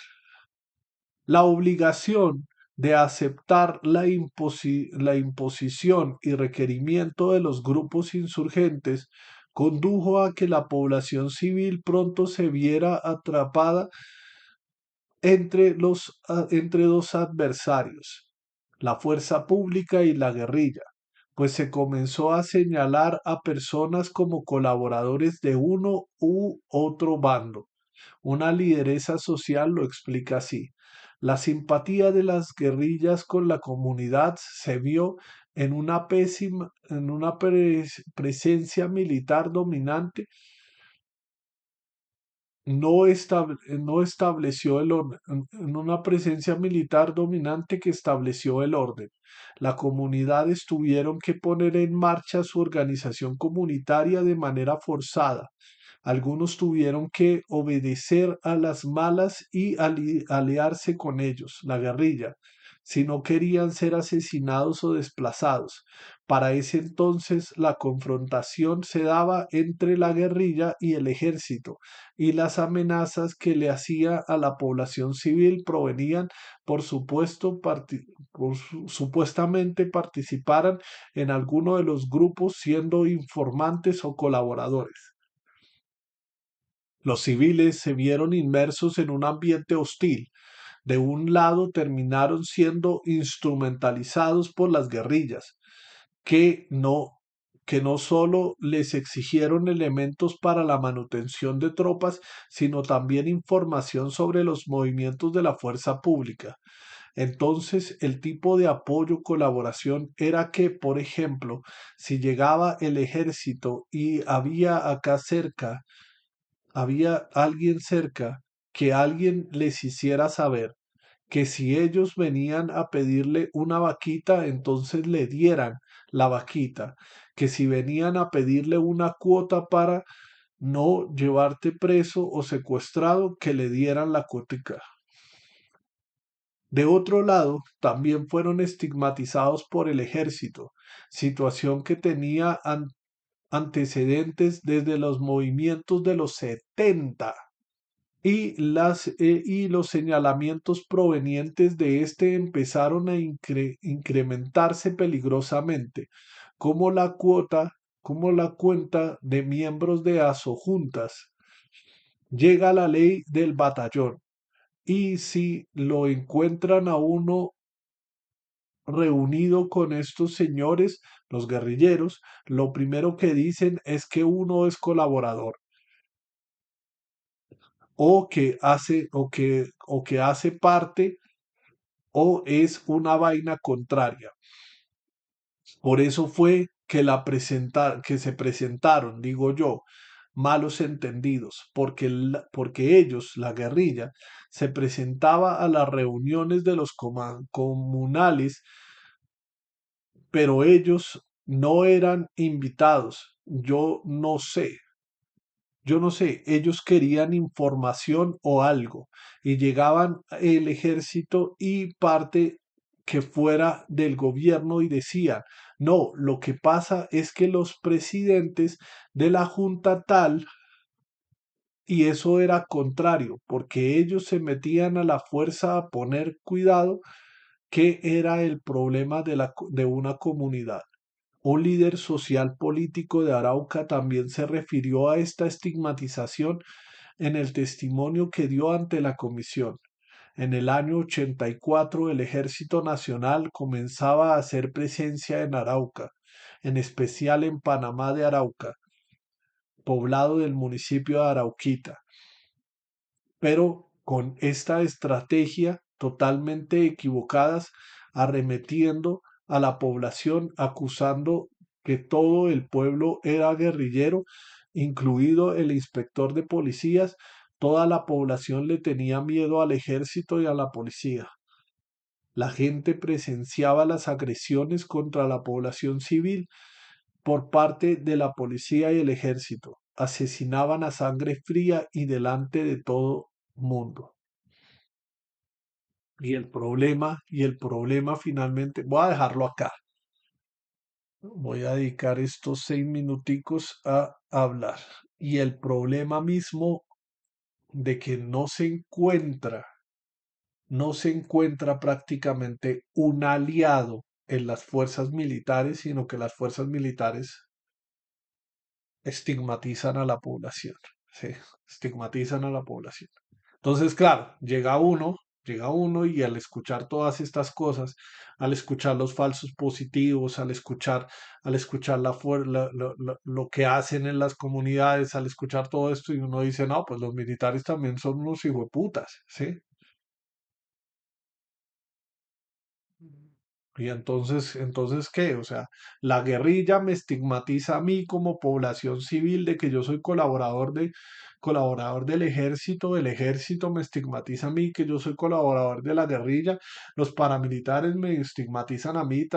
La obligación de aceptar la imposición y requerimiento de los grupos insurgentes condujo a que la población civil pronto se viera atrapada entre dos adversarios, la fuerza pública y la guerrilla, pues se comenzó a señalar a personas como colaboradores de uno u otro bando. Una lideresa social lo explica así. La simpatía de las guerrillas con la comunidad se vio en una presencia militar dominante no estableció el orden, en una presencia militar dominante que estableció el orden. Las comunidades tuvieron que poner en marcha su organización comunitaria de manera forzada. Algunos tuvieron que obedecer a las malas y aliarse con ellos, la guerrilla, si no querían ser asesinados o desplazados. Para ese entonces la confrontación se daba entre la guerrilla y el ejército, y las amenazas que le hacía a la población civil provenían supuestamente participaran en alguno de los grupos siendo informantes o colaboradores. Los civiles se vieron inmersos en un ambiente hostil. De un lado terminaron siendo instrumentalizados por las guerrillas, que no, que no solo les exigieron elementos para la manutención de tropas, sino también información sobre los movimientos de la fuerza pública. Entonces, el tipo de apoyo colaboración era que, por ejemplo, si llegaba el ejército y había alguien cerca, que alguien les hiciera saber que si ellos venían a pedirle una vaquita, entonces le dieran la vaquita, que si venían a pedirle una cuota para no llevarte preso o secuestrado, que le dieran la cuotica. De otro lado, también fueron estigmatizados por el ejército, situación que tenía antecedentes desde los movimientos de los 70 y los señalamientos provenientes de este empezaron a incrementarse peligrosamente, como la cuota, como la cuenta de miembros de asojuntas. Llega la ley del batallón y si lo encuentran a uno reunido con estos señores, los guerrilleros, lo primero que dicen es que uno es colaborador o que hace parte o es una vaina contraria. Por eso fue que se presentaron, digo yo, malos entendidos, porque ellos, la guerrilla, se presentaba a las reuniones de los comunales, pero ellos no eran invitados. Yo no sé, ellos querían información o algo y llegaban el ejército y parte que fuera del gobierno y decían, no, lo que pasa es que los presidentes de la junta tal, y eso era contrario, porque ellos se metían a la fuerza a poner cuidado, que era el problema de una comunidad. Un líder social político de Arauca también se refirió a esta estigmatización en el testimonio que dio ante la comisión. En el año 84 el Ejército Nacional comenzaba a hacer presencia en Arauca, en especial en Panamá de Arauca, poblado del municipio de Arauquita, pero con esta estrategia totalmente equivocadas, arremetiendo a la población, acusando que todo el pueblo era guerrillero, incluido el inspector de policías. Toda la población le tenía miedo al ejército y a la policía. La gente presenciaba las agresiones contra la población civil por parte de la policía y el ejército. asesinaban a sangre fría y delante de todo mundo. Y el problema finalmente, voy a dejarlo acá. Voy a dedicar estos 6 minuticos a hablar. Y el problema mismo de que no se encuentra prácticamente un aliado en las fuerzas militares, sino que las fuerzas militares estigmatizan a la población. Sí, estigmatizan a la población. Entonces, claro, llega uno y al escuchar todas estas cosas, al escuchar los falsos positivos, al escuchar lo que hacen en las comunidades, al escuchar todo esto, y uno dice, no, pues los militares también son unos hijueputas, ¿sí? Y entonces, ¿qué? O sea, la guerrilla me estigmatiza a mí como población civil de que yo soy colaborador del ejército, el ejército me estigmatiza a mí que yo soy colaborador de la guerrilla, los paramilitares me estigmatizan a mí,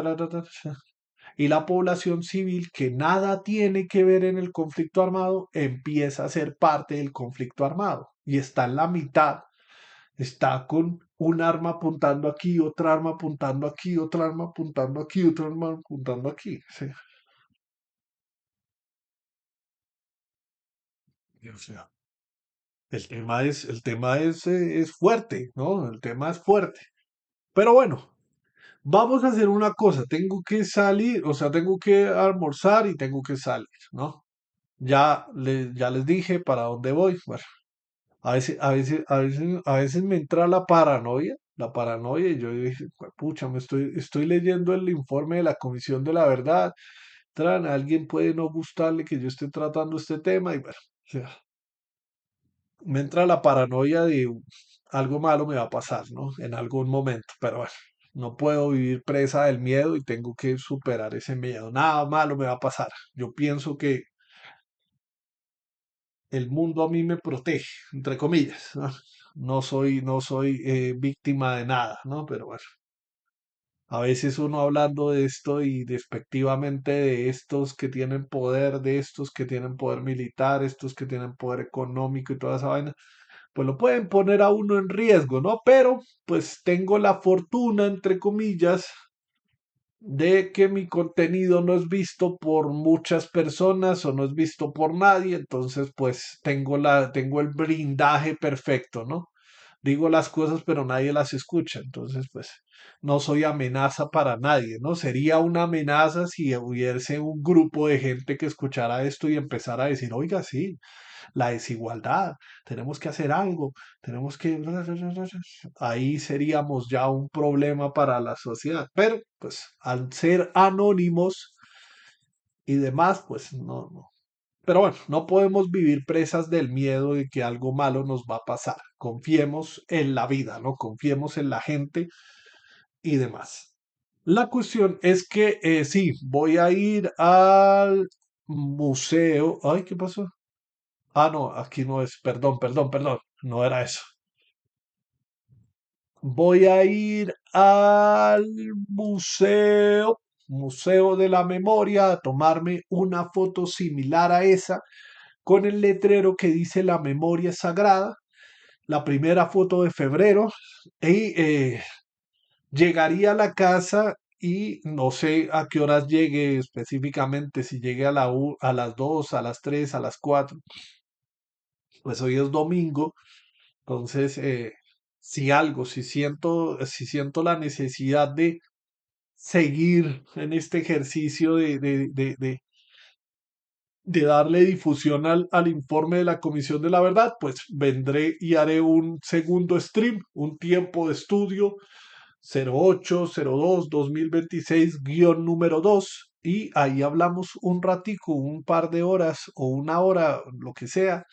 y la población civil que nada tiene que ver en el conflicto armado empieza a ser parte del conflicto armado y está en la mitad. Está con un arma apuntando aquí, otra arma apuntando aquí, otra arma apuntando aquí, otra arma apuntando aquí. Sí. Y, o sea, el tema es fuerte, ¿no? El tema es fuerte. Pero bueno, vamos a hacer una cosa. Tengo que salir, o sea, tengo que almorzar y tengo que salir, ¿no? Ya les dije para dónde voy. Bueno, a veces me entra la paranoia, y yo dije, pucha, estoy leyendo el informe de la Comisión de la Verdad, a alguien puede no gustarle que yo esté tratando este tema, y bueno, o sea, me entra la paranoia de algo malo me va a pasar, ¿no? En algún momento, pero bueno, no puedo vivir presa del miedo y tengo que superar ese miedo, nada malo me va a pasar. Yo pienso que el mundo a mí me protege, entre comillas, ¿no? No soy víctima de nada, ¿no? Pero bueno, a veces uno hablando de esto y despectivamente de estos que tienen poder, de estos que tienen poder militar, estos que tienen poder económico y toda esa vaina, pues lo pueden poner a uno en riesgo, ¿no? Pero pues tengo la fortuna, entre comillas, de que mi contenido no es visto por muchas personas o no es visto por nadie, entonces pues tengo el blindaje perfecto, ¿no? Digo las cosas pero nadie las escucha, entonces pues no soy amenaza para nadie, ¿no? Sería una amenaza si hubiese un grupo de gente que escuchara esto y empezara a decir, oiga, sí, la desigualdad, tenemos que hacer algo, tenemos que... Ahí seríamos ya un problema para la sociedad, pero pues al ser anónimos y demás, pues no. Pero bueno, no podemos vivir presas del miedo de que algo malo nos va a pasar. Confiemos en la vida, ¿no? Confiemos en la gente y demás. La cuestión es que sí, voy a ir al museo. Ay, ¿qué pasó? Ah, no, aquí no es. Perdón, perdón, perdón. No era eso. Voy a ir al Museo de la Memoria, a tomarme una foto similar a esa, con el letrero que dice La memoria es sagrada, la primera foto de febrero, y llegaría a la casa y no sé a qué horas llegue específicamente, si llegue a las 2, a las 3, a las 4. Pues hoy es domingo. Entonces, si siento la necesidad de seguir en este ejercicio de darle difusión al informe de la Comisión de la Verdad, pues vendré y haré un segundo stream, un tiempo de estudio 08/02/2026 guión número 2, y ahí hablamos un ratico, un par de horas o una hora, lo que sea,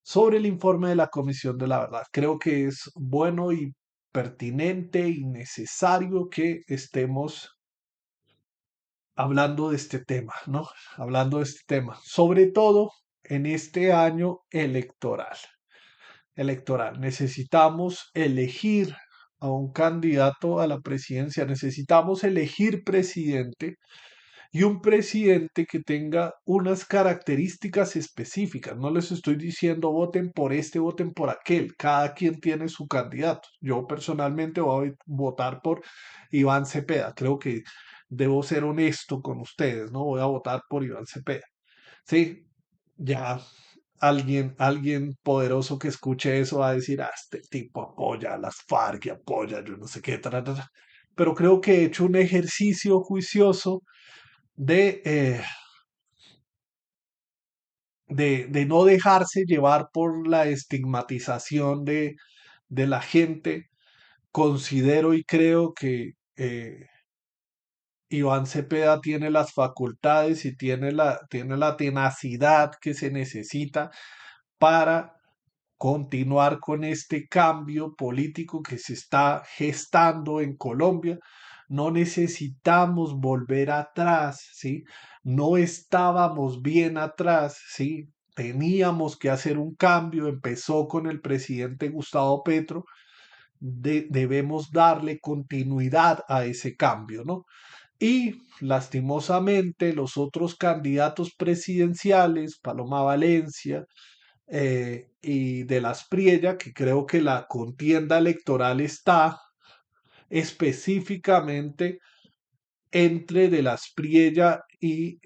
sobre el informe de la Comisión de la Verdad. Creo que es bueno y pertinente y necesario que estemos hablando de este tema, ¿no? Hablando de este tema, sobre todo en este año electoral. Necesitamos elegir a un candidato a la presidencia, necesitamos elegir presidente y un presidente que tenga unas características específicas. No les estoy diciendo voten por este, voten por aquel. Cada quien tiene su candidato. Yo personalmente voy a votar por Iván Cepeda. Creo que debo ser honesto con ustedes, ¿no? Voy a votar por Iván Cepeda. Sí, ya alguien poderoso que escuche eso va a decir, este tipo apoya a las FARC y apoya, yo no sé qué, pero creo que he hecho un ejercicio juicioso de, eh, de no dejarse llevar por la estigmatización de la gente. Considero y creo que Iván Cepeda tiene las facultades y tiene la tenacidad que se necesita para continuar con este cambio político que se está gestando en Colombia. No necesitamos volver atrás, ¿sí? No estábamos bien atrás, ¿sí? Teníamos que hacer un cambio. Empezó con el presidente Gustavo Petro. Debemos darle continuidad a ese cambio, ¿no? Y lastimosamente los otros candidatos presidenciales, Paloma Valencia, y de las Priella, que creo que la contienda electoral está específicamente entre de las Priella e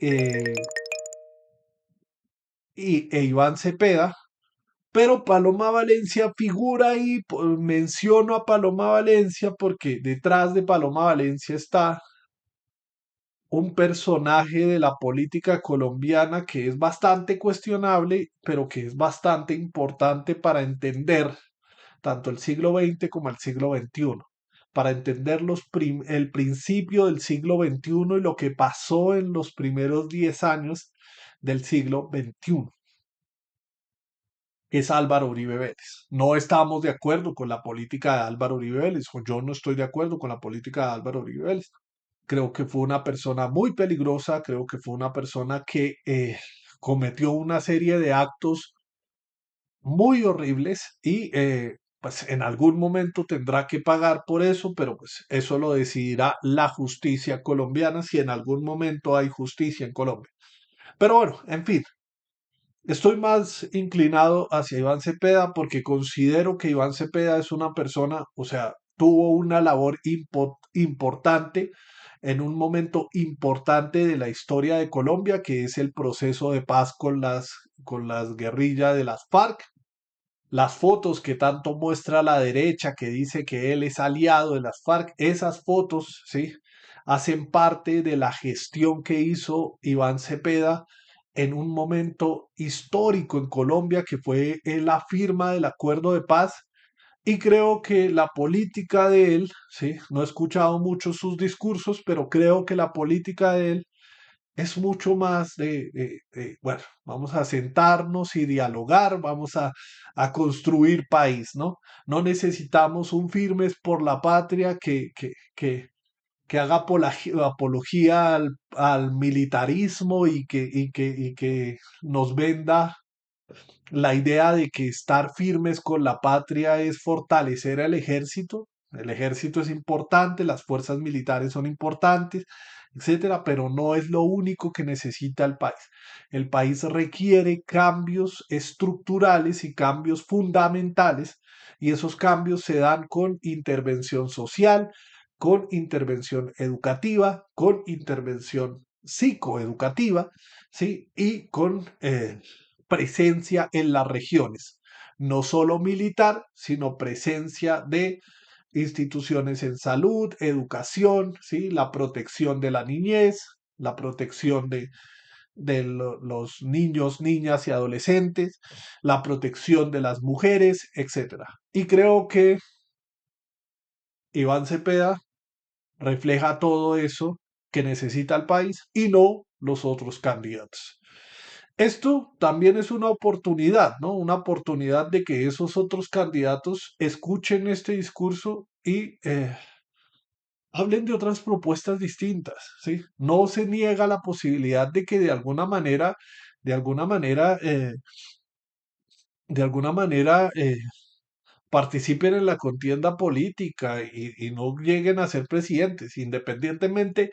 Iván Cepeda, pero Paloma Valencia figura ahí, menciono a Paloma Valencia porque detrás de Paloma Valencia está un personaje de la política colombiana que es bastante cuestionable, pero que es bastante importante para entender tanto el siglo XX como el siglo XXI, para entender el principio del siglo XXI y lo que pasó en los primeros 10 años del siglo XXI. Es Álvaro Uribe Vélez. No estamos de acuerdo con la política de Álvaro Uribe Vélez, o yo no estoy de acuerdo con la política de Álvaro Uribe Vélez. Creo que fue una persona muy peligrosa, creo que fue una persona que cometió una serie de actos muy horribles y pues en algún momento tendrá que pagar por eso, pero pues eso lo decidirá la justicia colombiana si en algún momento hay justicia en Colombia. Pero bueno, en fin, estoy más inclinado hacia Iván Cepeda porque considero que Iván Cepeda es una persona, o sea, tuvo una labor importante en un momento importante de la historia de Colombia, que es el proceso de paz con las guerrillas de las FARC. Las fotos que tanto muestra la derecha, que dice que él es aliado de las FARC, esas fotos, ¿sí? Hacen parte de la gestión que hizo Iván Cepeda en un momento histórico en Colombia, que fue en la firma del acuerdo de paz. Y creo que la política de él, ¿sí? No he escuchado mucho sus discursos, pero creo que la política de él es mucho más bueno, vamos a sentarnos y dialogar, vamos a construir país, ¿no? No necesitamos un firmes por la patria que haga apología al militarismo y que nos venda la idea de que estar firmes con la patria es fortalecer al ejército. El ejército es importante, las fuerzas militares son importantes, etcétera, pero no es lo único que necesita el país. El país requiere cambios estructurales y cambios fundamentales, y esos cambios se dan con intervención social, con intervención educativa, con intervención psicoeducativa, ¿sí? Y con presencia en las regiones, no solo militar, sino presencia de instituciones en salud, educación, ¿sí? La protección de la niñez, la protección de los niños, niñas y adolescentes, la protección de las mujeres, etcétera. Y creo que Iván Cepeda refleja todo eso que necesita el país y no los otros candidatos. Esto también es una oportunidad, ¿no? Una oportunidad de que esos otros candidatos escuchen este discurso y hablen de otras propuestas distintas, ¿sí? No se niega la posibilidad de que de alguna manera, de alguna manera participen en la contienda política y no lleguen a ser presidentes, independientemente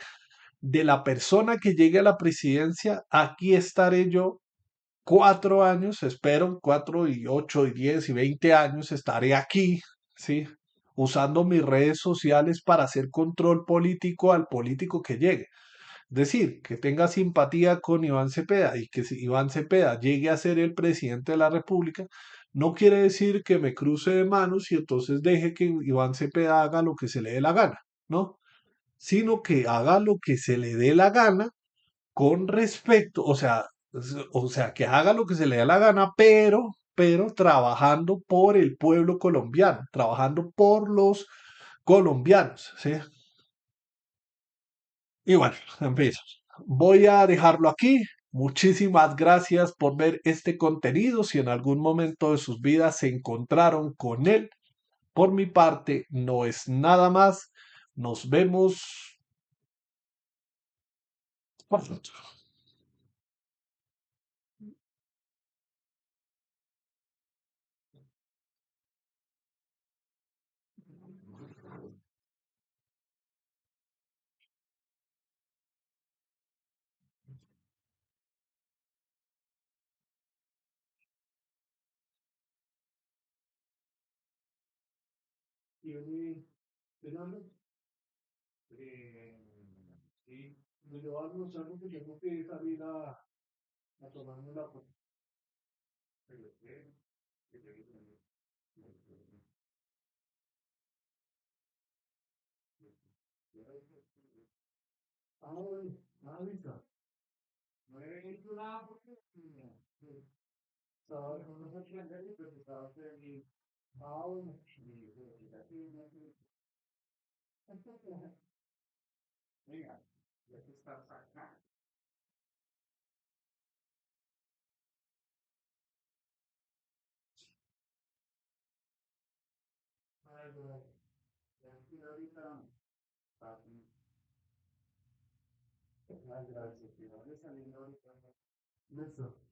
de la persona que llegue a la presidencia, aquí estaré yo 4 años, espero, 4 y 8 y 10 y 20 años estaré aquí, ¿sí? Usando mis redes sociales para hacer control político al político que llegue. Es decir, que tenga simpatía con Iván Cepeda y que si Iván Cepeda llegue a ser el presidente de la República, no quiere decir que me cruce de manos y entonces deje que Iván Cepeda haga lo que se le dé la gana, ¿no? Sino que haga lo que se le dé la gana con respecto, o sea, que haga lo que se le dé la gana, pero trabajando por el pueblo colombiano, trabajando por los colombianos, ¿sí? Y bueno, en fin, voy a dejarlo aquí. Muchísimas gracias por ver este contenido. Si en algún momento de sus vidas se encontraron con él, por mi parte, no es nada más. Nos vemos pronto. Sí, me lo va a almorzar porque tengo que salir a tomarme la foto. Ah, bueno, ahorita. No he hecho nada porque estaba dejando de aprender y pues estaba feliz. Ah, bueno. Venga, ya que estás acá. Ay, bueno, ya que ahorita. Ay, gracias, tío. Voy saliendo ahorita. Listo.